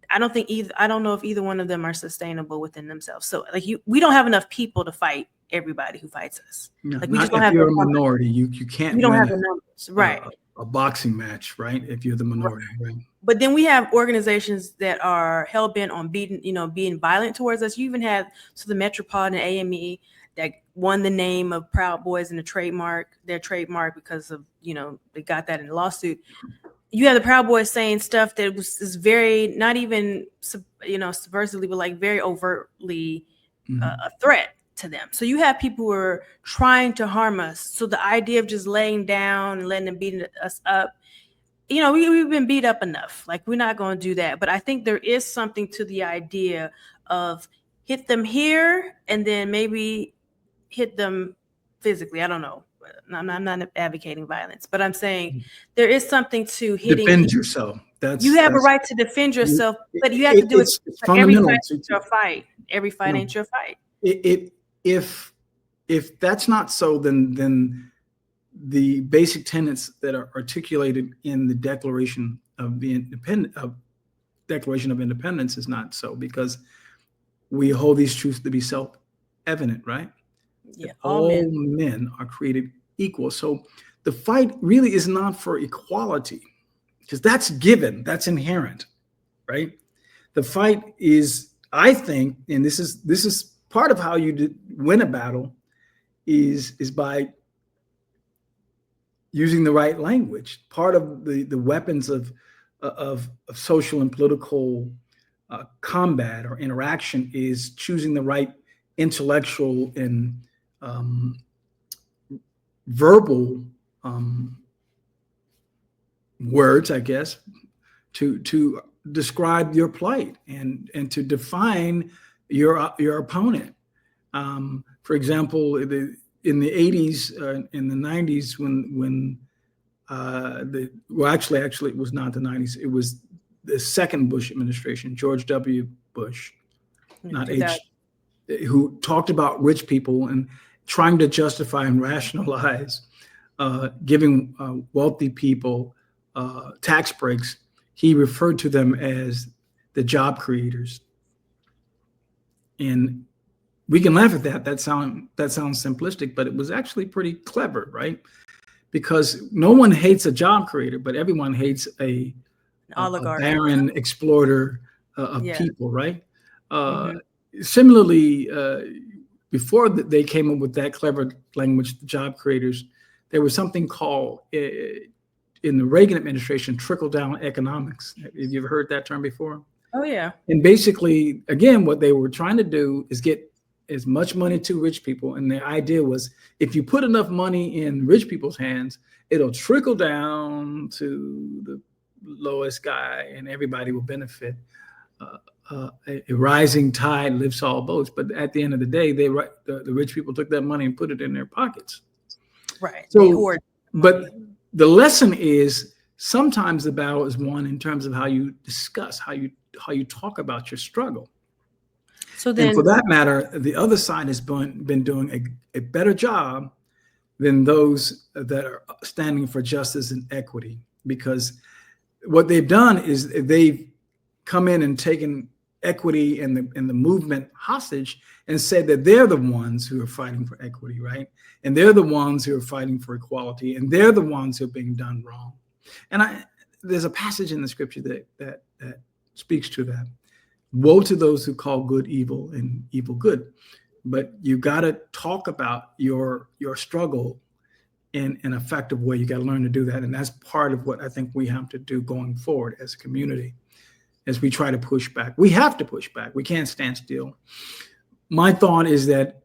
I don't know if either one of them are sustainable within themselves. So we don't have enough people to fight everybody who fights us. No, we just don't have. If you're a minority, you can't. You don't have the numbers, right? A boxing match, right? If you're the minority, right? But then we have organizations that are hell bent on being violent towards us. You even have the Metropolitan AME that won the name of Proud Boys and their trademark because of they got that in the lawsuit. You have the Proud Boys saying stuff that is very, not even, subversively, but very overtly a threat to them. So you have people who are trying to harm us. So the idea of just laying down and letting them beat us up, you know, we've been beat up enough. Like, we're not going to do that. But I think there is something to the idea of hit them here and then maybe hit them physically. I don't know. I'm not advocating violence, but I'm saying there is something to hitting. Defend yourself. You have a right to defend yourself, but you have to do it. It's Every fundamental fight to ain't your fight. Every fight No. ain't your fight. If that's not so, then the basic tenets that are articulated in the Declaration of Independence is not so, because we hold these truths to be self-evident, right? Yeah, that all men are created equal. So the fight really is not for equality, because that's given, that's inherent, right? The fight is, I think, and this is part of how you win a battle, is by using the right language. Part of the weapons of social and political combat or interaction is choosing the right intellectual and verbal words, I guess, to describe your plight and to define your opponent. For example, in the 80s, in the 90s, when actually it was not the 90s. It was the second Bush administration, George W. Bush, not H, who talked about rich people and trying to justify and rationalize giving wealthy people tax breaks. He referred to them as the job creators. And we can laugh at that. That sounds simplistic, but it was actually pretty clever, right? Because no one hates a job creator, but everyone hates a barren exploiter of people, right? Similarly, before they came up with that clever language, the job creators, there was something called, in the Reagan administration, trickle-down economics. Have you ever heard that term before? Oh, yeah. And basically, again, what they were trying to do is get as much money to rich people. And the idea was, if you put enough money in rich people's hands, it'll trickle down to the lowest guy and everybody will benefit. A rising tide lifts all boats. But at the end of the day, the rich people took that money and put it in their pockets. Right. So, but the lesson is, sometimes the battle is won in terms of how you discuss, how you talk about your struggle. So then, and for that matter, the other side has been doing a better job than those that are standing for justice and equity, because what they've done is they've come in and taken equity and the movement hostage and said that they're the ones who are fighting for equity, right? And they're the ones who are fighting for equality, and they're the ones who are being done wrong. And there's a passage in the scripture that speaks to that. Woe to those who call good evil and evil good. But you got to talk about your struggle in an effective way. You got to learn to do that. And that's part of what I think we have to do going forward as a community, as we try to push back. We have to push back. We can't stand still. My thought is that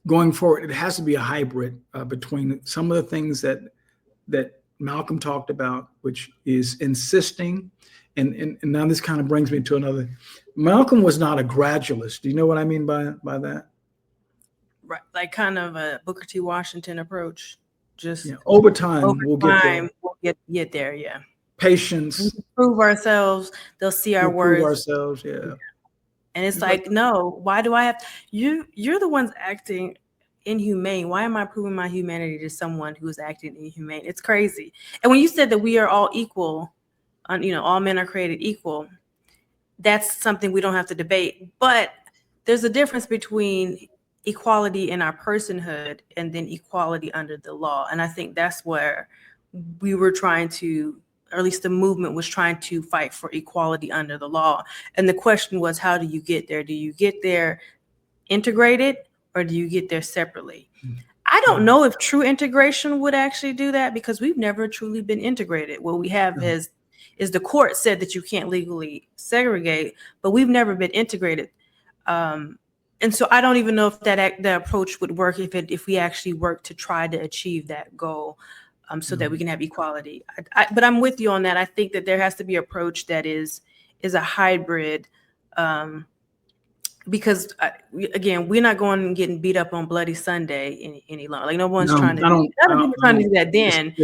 going forward, it has to be a hybrid between some of the things that Malcolm talked about, which is insisting. And now this kind of brings me to another. Malcolm was not a gradualist. Do you know what I mean by that? Right, like kind of a Booker T. Washington approach. Just over time, we'll get there. We'll get there. Yeah. Patience. We prove ourselves. They'll see our words. Prove ourselves. Yeah. And it's like, no. Why do I have You're the ones acting inhumane. Why am I proving my humanity to someone who is acting inhumane? It's crazy. And when you said that we are all equal, all men are created equal, that's something we don't have to debate. But there's a difference between equality in our personhood and then equality under the law. And I think that's where we were trying to, or at least the movement was trying to fight for equality under the law. And the question was, how do you get there? Do you get there integrated or do you get there separately? I don't know if true integration would actually do that, because we've never truly been integrated. What we have is the court said that you can't legally segregate, but we've never been integrated. And so I don't even know if that approach would work if we actually work to try to achieve that goal, so that we can have equality. But I'm with you on that. I think that there has to be an approach that is a hybrid, because again, we're not going and getting beat up on Bloody Sunday any longer. Like no one's trying to. I don't trying to do that then.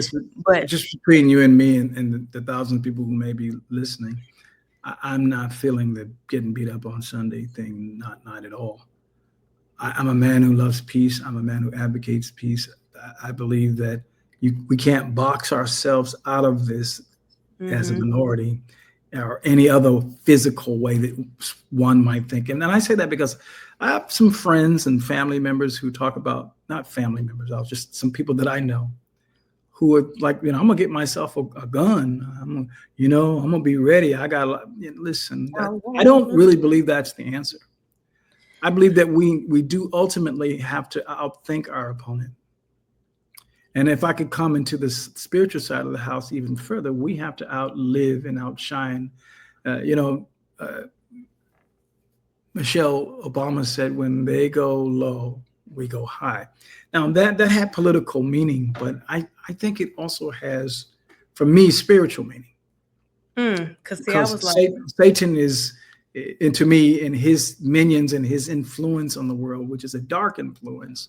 But just between you and me and the thousands of people who may be listening, I'm not feeling the getting beat up on Sunday thing. Not at all. I'm a man who loves peace. I'm a man who advocates peace. I believe that we can't box ourselves out of this as a minority or any other physical way that one might think. And then I say that because I have some friends and family members who talk about, not family members, just some people that I know who are like, I'm gonna get myself a gun. I'm gonna be ready. Listen, I don't really believe that's the answer. I believe that we do ultimately have to outthink our opponent. And if I could come into the spiritual side of the house even further, we have to outlive and outshine. Michelle Obama said, when they go low, we go high. Now that had political meaning, but I think it also has, for me, spiritual meaning. Because I was Satan is, and to me, and his minions and his influence on the world, which is a dark influence,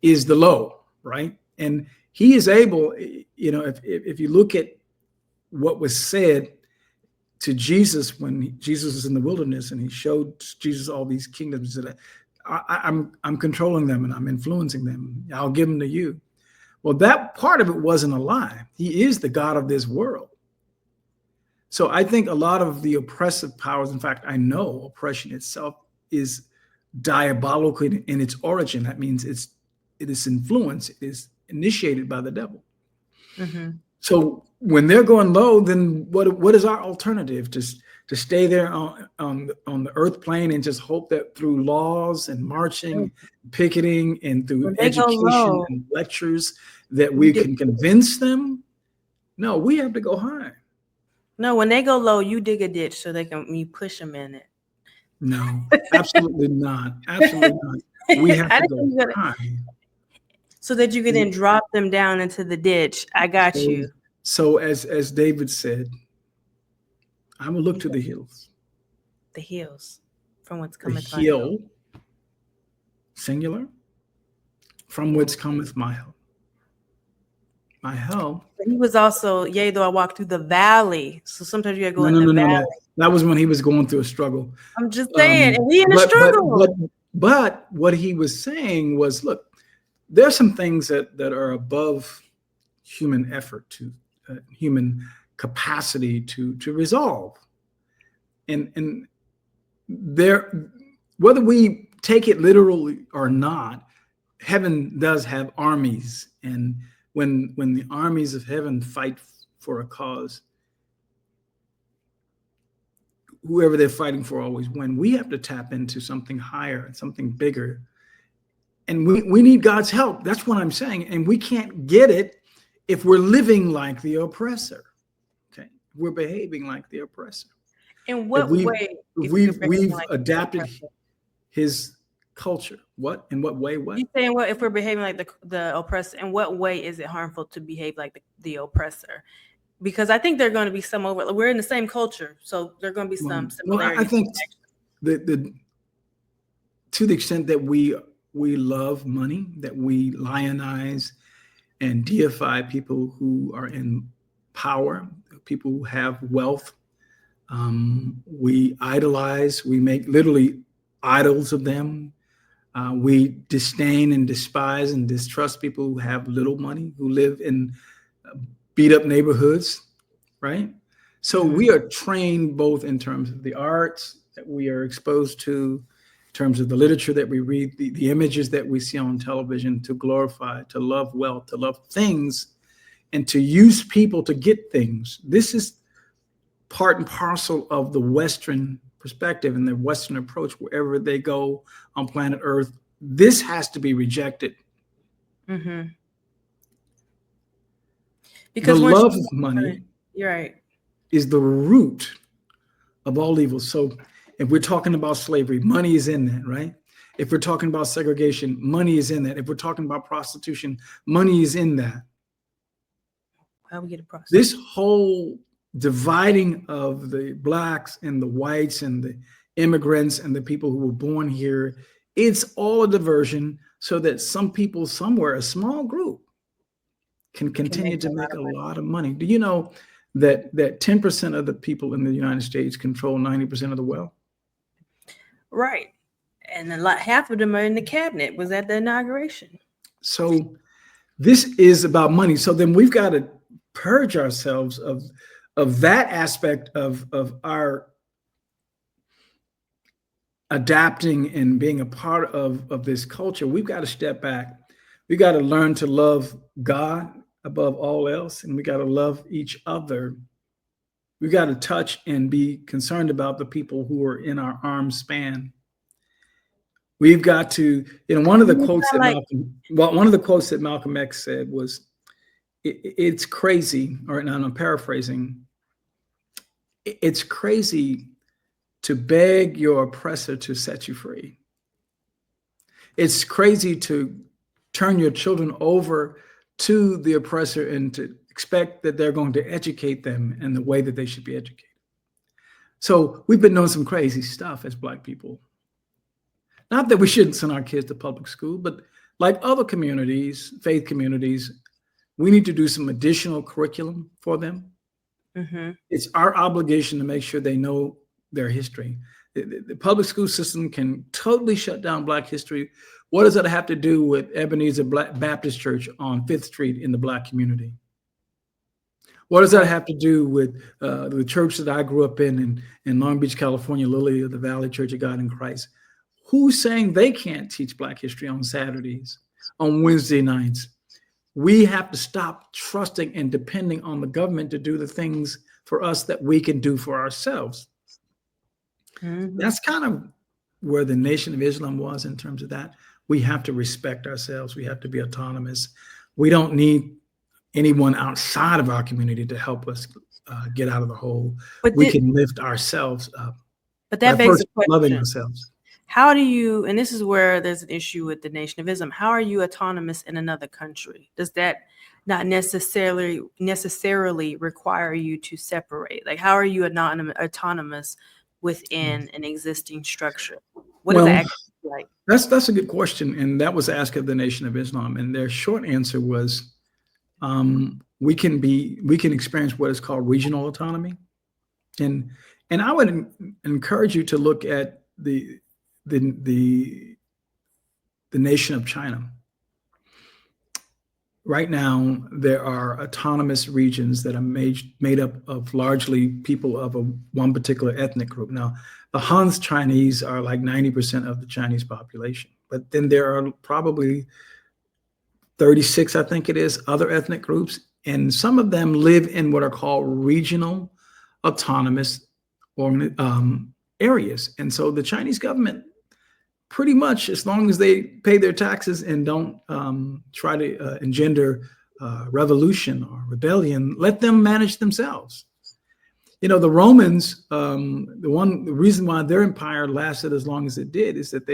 is the low, right? And he is able, if you look at what was said to Jesus when Jesus was in the wilderness and he showed Jesus all these kingdoms, that I'm controlling them and I'm influencing them. I'll give them to you. Well, that part of it wasn't a lie. He is the God of this world. So I think a lot of the oppressive powers, in fact, I know oppression itself is diabolical in its origin. That means it is influence, it is initiated by the devil. So when they're going low, then what is our alternative? To stay there on the earth plane and just hope that through laws and marching, picketing, and through education and lectures that we can convince them? No, we have to go high. No, when they go low, you dig a ditch so you push them in it. No, absolutely not. Absolutely not. We have to go high. So that you can then drop them down into the ditch. I got you. So as David said, I will look to the hills. The hills, from whence cometh my help. Singular. From whence cometh my help. My help. He was also, yea, though I walk through the valley. So sometimes you gotta go in the valley. No. That was when he was going through a struggle. I'm just saying, and we in a struggle. But what he was saying was, look, there's some things that are above human effort, to human capacity to resolve. And there, whether we take it literally or not, heaven does have armies, and when the armies of heaven fight for a cause, whoever they're fighting for always win. We have to tap into something higher and something bigger. And we need God's help. That's what I'm saying. And we can't get it if we're living like the oppressor. Okay. We're behaving like the oppressor. In what way? We've adapted his culture. What? In what way? What? You're saying, well, if we're behaving like the oppressor, in what way is it harmful to behave like the oppressor? Because I think there are going to be some we're in the same culture, so there are going to be some similarities. Well, I think to the extent that we love money, that we lionize and deify people who are in power, people who have wealth. We idolize, we make literally idols of them. We disdain and despise and distrust people who have little money, who live in beat up neighborhoods, right? So we are trained both in terms of the arts that we are exposed to, in terms of the literature that we read, the images that we see on television, to glorify, to love wealth, to love things, and to use people to get things. This is part and parcel of the Western perspective and the Western approach wherever they go on planet Earth. This has to be rejected. Mm-hmm. Because the love of money, you're right, is the root of all evil. So if we're talking about slavery, money is in that, right? If we're talking about segregation, money is in that. If we're talking about prostitution, money is in that. How we get a process? This whole dividing of the blacks and the whites and the immigrants and the people who were born here, it's all a diversion so that some people somewhere, a small group, can continue to make a lot of money. Do you know that 10% of the people in the United States control 90% of the wealth? Right. And half of them are in the cabinet, was at the inauguration. So this is about money. So then we've got to purge ourselves of that aspect of our adapting and being a part of this culture. We've got to step back. We got to learn to love God above all else, and we got to love each other. We got to touch and be concerned about the people who are in our arm's span. We've got to, one of the quotes that Malcolm X said was, it's crazy, and I'm paraphrasing, it's crazy to beg your oppressor to set you free. It's crazy to turn your children over to the oppressor and to expect that they're going to educate them in the way that they should be educated. So we've been doing some crazy stuff as Black people. Not that we shouldn't send our kids to public school, but like other communities, faith communities, we need to do some additional curriculum for them. Mm-hmm. It's our obligation to make sure they know their history. The public school system can totally shut down Black history. What does that have to do with Ebenezer Baptist Church on 5th Street in the Black community? What does that have to do with the church that I grew up in Long Beach, California, Lily of the Valley Church of God in Christ? Who's saying they can't teach Black history on Saturdays, on Wednesday nights? We have to stop trusting and depending on the government to do the things for us that we can do for ourselves. Mm-hmm. That's kind of where the Nation of Islam was in terms of that. We have to respect ourselves. We have to be autonomous. We don't need anyone outside of our community to help us get out of the hole. But we can lift ourselves up. But that begs the question. Loving ourselves. How do you, and this is where there's an issue with the Nation of Islam, how are you autonomous in another country? Does that not necessarily require you to separate? Like, how are you autonomous within an existing structure? What does that actually look like? That's a good question. And that was asked of the Nation of Islam. And their short answer was, we can experience what is called regional autonomy. And I would encourage you to look at the nation of China. Right now, there are autonomous regions that are made up of largely people of one particular ethnic group. Now, the Han Chinese are like 90% of the Chinese population, but then there are probably 36, I think it is, other ethnic groups, and some of them live in what are called regional autonomous areas. And so the Chinese government, pretty much, as long as they pay their taxes and don't try to engender revolution or rebellion, let them manage themselves. The Romans, the reason why their empire lasted as long as it did is that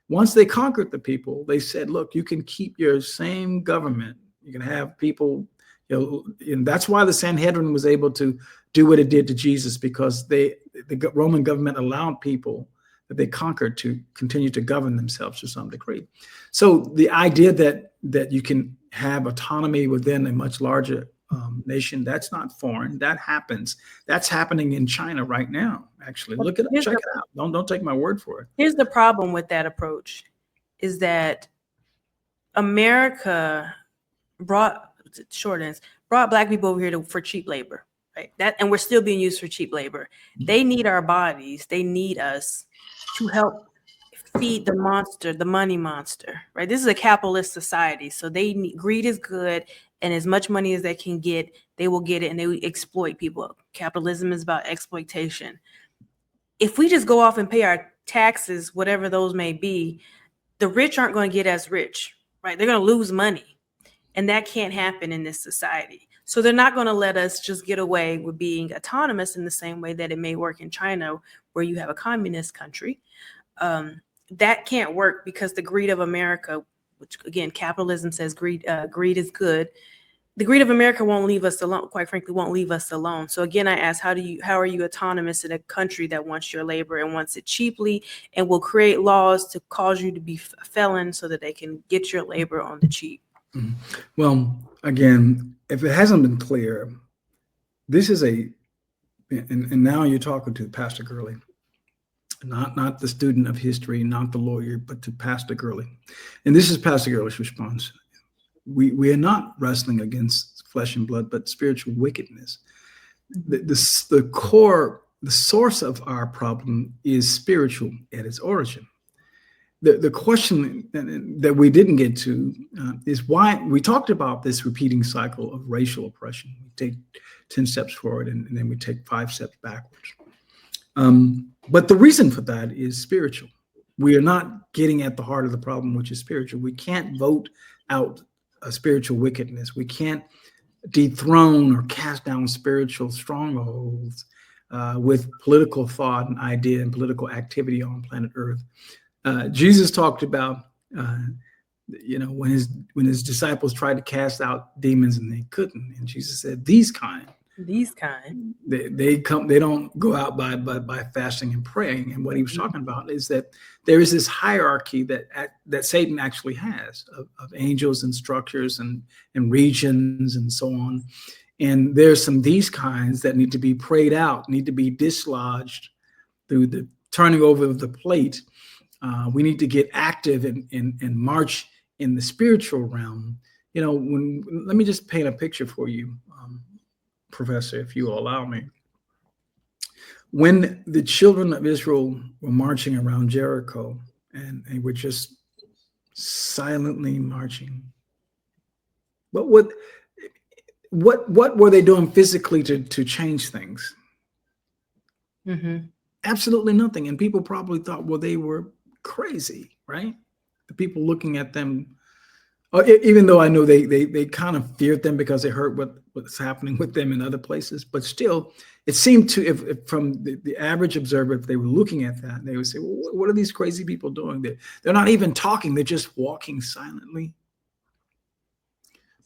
once they conquered the people, they said, look, you can keep your same government. You can have people, and that's why the Sanhedrin was able to do what it did to Jesus, because the Roman government allowed people that they conquered to continue to govern themselves to some degree. So the idea that you can have autonomy within a much larger nation, that's not foreign. That happens. That's happening in China right now. Actually, look it up, check it out. Don't take my word for it. Here's the problem with that approach, is that America brought Black people over here for cheap labor, right? And we're still being used for cheap labor. They need our bodies. They need us to help feed the monster, the money monster, right? This is a capitalist society. So greed is good, and as much money as they can get, they will get it, and they will exploit people. Capitalism is about exploitation. If we just go off and pay our taxes, whatever those may be, the rich aren't going to get as rich, right? They're going to lose money, and that can't happen in this society. So they're not going to let us just get away with being autonomous in the same way that it may work in China, where you have a communist country. that can't work because the greed of America, which again, capitalism says greed is good. The greed of America won't leave us alone. Quite frankly, won't leave us alone. So again, I ask, how are you autonomous in a country that wants your labor and wants it cheaply and will create laws to cause you to be a felon so that they can get your labor on the cheap? Mm-hmm. Well, again, if it hasn't been clear, this is and now you're talking to Pastor Girley, not the student of history, not the lawyer, but to Pastor Girley. And this is Pastor Girley's response. We are not wrestling against flesh and blood, but spiritual wickedness. The source of our problem is spiritual at its origin. The question that we didn't get to is why we talked about this repeating cycle of racial oppression. We take 10 steps forward and then we take 5 steps backwards. But the reason for that is spiritual. We are not getting at the heart of the problem, which is spiritual. We can't vote out a spiritual wickedness. We can't dethrone or cast down spiritual strongholds with political thought and idea and political activity on planet Earth. Jesus talked about, when his disciples tried to cast out demons and they couldn't, and Jesus said, "These kind, they don't go out by fasting and praying." And what he was talking about is that there is this hierarchy that Satan actually has of angels and structures and regions and so on. And there's some these kinds that need to be prayed out, need to be dislodged through the turning over of the plate. We need to get active and march in the spiritual realm. Let me just paint a picture for you, Professor, if you will allow me. When the children of Israel were marching around Jericho and they were just silently marching, what were they doing physically to change things? Mm-hmm. Absolutely nothing. And people probably thought, well, they were crazy, right? The people looking at them, even though I know they kind of feared them because they heard what's happening with them in other places, but still, it seemed to, if from the average observer, if they were looking at that, they would say, well, what are these crazy people doing? They're not even talking, they're just walking silently.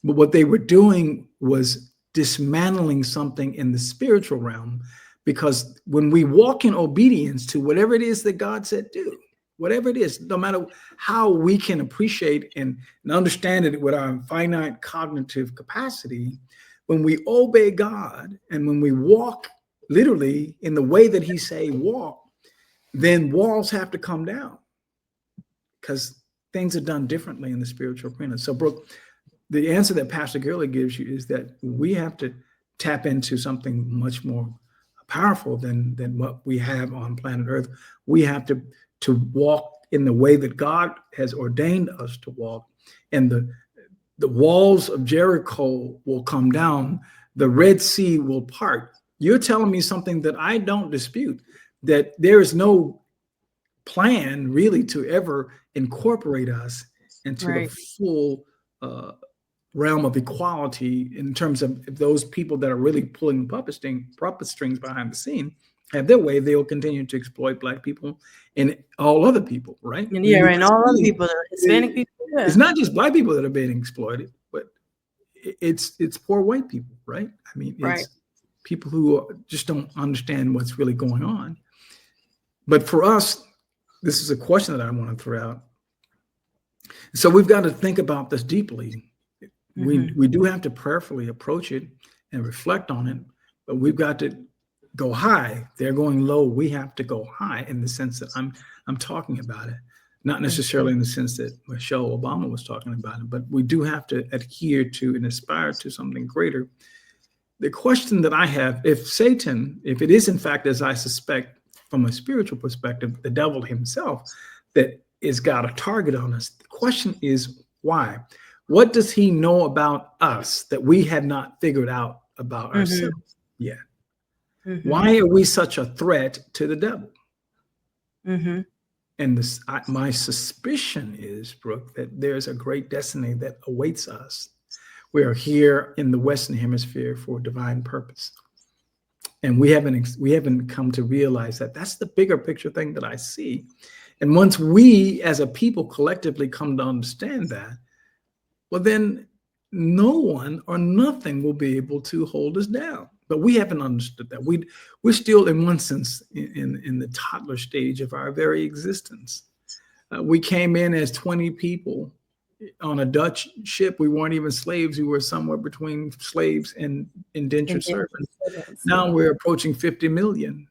But what they were doing was dismantling something in the spiritual realm, because when we walk in obedience to whatever it is that God said do, whatever it is, no matter how we can appreciate and understand it with our finite cognitive capacity, when we obey God and when we walk literally in the way that he say walk, then walls have to come down because things are done differently in the spiritual arena. So, Brooke, the answer that Pastor Girley gives you is that we have to tap into something much more powerful than what we have on planet Earth. We have to walk in the way that God has ordained us to walk, and the walls of Jericho will come down, the Red Sea will part. You're telling me something that I don't dispute, that there is no plan really to ever incorporate us into the full realm of equality in terms of those people that are really pulling puppet strings behind the scene have their way. They will continue to exploit Black people and all other people, right? And and all other people, Hispanic people. Yeah. It's not just Black people that are being exploited, but it's poor white people, right? I mean, it's people who just don't understand what's really going on. But for us, this is a question that I want to throw out. So we've got to think about this deeply. We do have to prayerfully approach it and reflect on it, but we've got to go high. They're going low. We have to go high in the sense that I'm talking about it, not necessarily in the sense that Michelle Obama was talking about it, but we do have to adhere to and aspire to something greater. The question that I have, if Satan, if it is in fact, as I suspect from a spiritual perspective, the devil himself that is got a target on us, the question is why? What does he know about us that we have not figured out about ourselves yet? Why are we such a threat to the devil? And my suspicion is, Brooke, that there's a great destiny that awaits us. We are here in the Western Hemisphere for divine purpose. And we haven't come to realize that that's the bigger picture thing that I see, And once we as a people collectively come to understand that, well, then no one or nothing will be able to hold us down. But we haven't understood that. We're still, in one sense, in the toddler stage of our very existence. We came in as 20 people on a Dutch ship. We weren't even slaves. We were somewhere between slaves and indentured servants. Now we're approaching 50 million.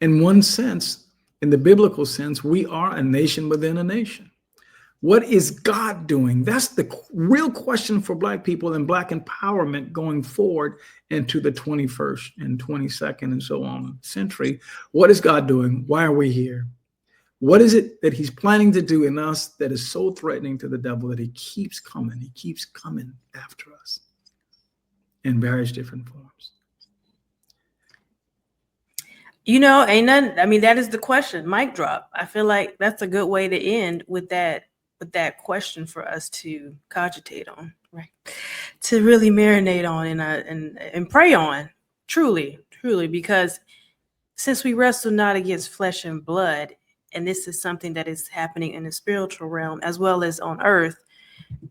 In one sense, in the biblical sense, we are a nation within a nation. What is God doing? That's the real question for Black people and Black empowerment going forward into the 21st and 22nd and so on century. What is God doing? Why are we here? What is it that he's planning to do in us that is so threatening to the devil that he keeps coming? He keeps coming after us in various different forms. You know, ain't none. I mean, that is the question. Mic drop. I feel like that's a good way to end with that question for us to cogitate on, right? To really marinate on and pray on, truly, because since we wrestle not against flesh and blood, and this is something that is happening in the spiritual realm as well as on earth,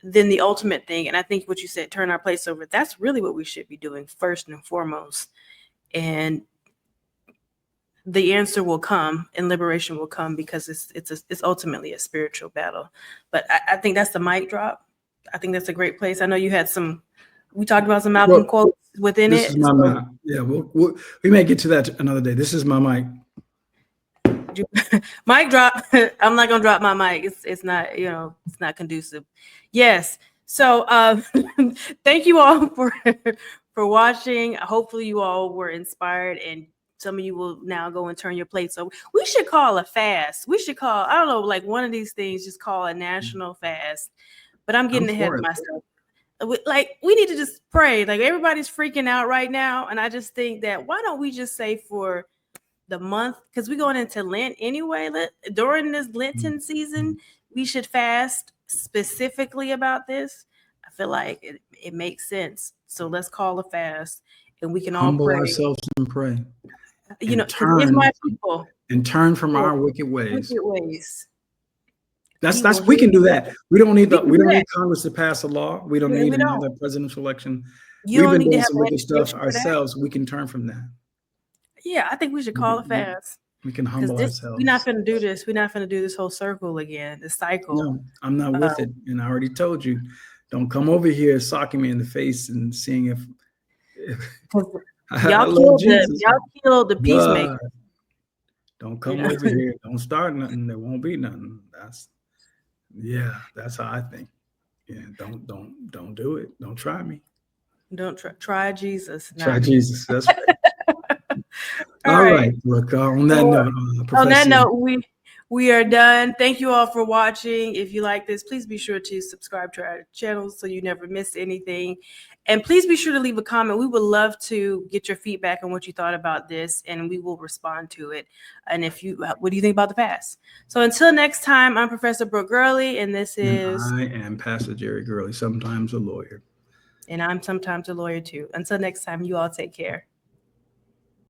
then the ultimate thing, and I think what you said, turn our place over, that's really what we should be doing first and foremost. And the answer will come and liberation will come because it's ultimately a spiritual battle. But I think that's the mic drop. I think that's a great place. I know you had we talked about some Malcolm quotes within this it. Is my mic. Yeah, we may get to that another day. This is my mic. Mic drop. I'm not gonna drop my mic. It's not, you know, it's not conducive. Yes. So thank you all for watching. Hopefully you all were inspired, and some of you will now go and turn your plates over. We should call a fast. We should call, I don't know, like one of these things, just call a national fast. But I'm getting ahead of myself. Like, we need to just pray. Like, everybody's freaking out right now. And I just think that why don't we just say for the month, because we're going into Lent anyway, during this Lenten season, we should fast specifically about this. I feel like it makes sense. So let's call a fast, and we can humble all pray. Ourselves and pray. You know, it's my people. And turn from our wicked ways. That's we can do that. We don't need Congress to pass a law. We don't need another presidential election. We've been doing some wicked stuff ourselves. We can turn from that. Yeah, I think we should call a fast. We can humble ourselves. We're not going to do this. We're not going to do this whole circle again, the cycle. No, I'm not with it. And I already told you, don't come over here socking me in the face and seeing if y'all killed the peacemaker. Don't come over here. Don't start nothing. There won't be nothing. That's how I think. Yeah, don't do it. Don't try me. Don't try Jesus. Try Jesus. That's right. All right. Look, on that note, we are done. Thank you all for watching. If you like this, please be sure to subscribe to our channel so you never miss anything. And please be sure to leave a comment. We would love to get your feedback on what you thought about this, and we will respond to it. And what do you think about the fast? So until next time, I'm Professor Brooke Girley, and this is... I am Pastor Jerry Girley, sometimes a lawyer. And I'm sometimes a lawyer too. Until next time, you all take care.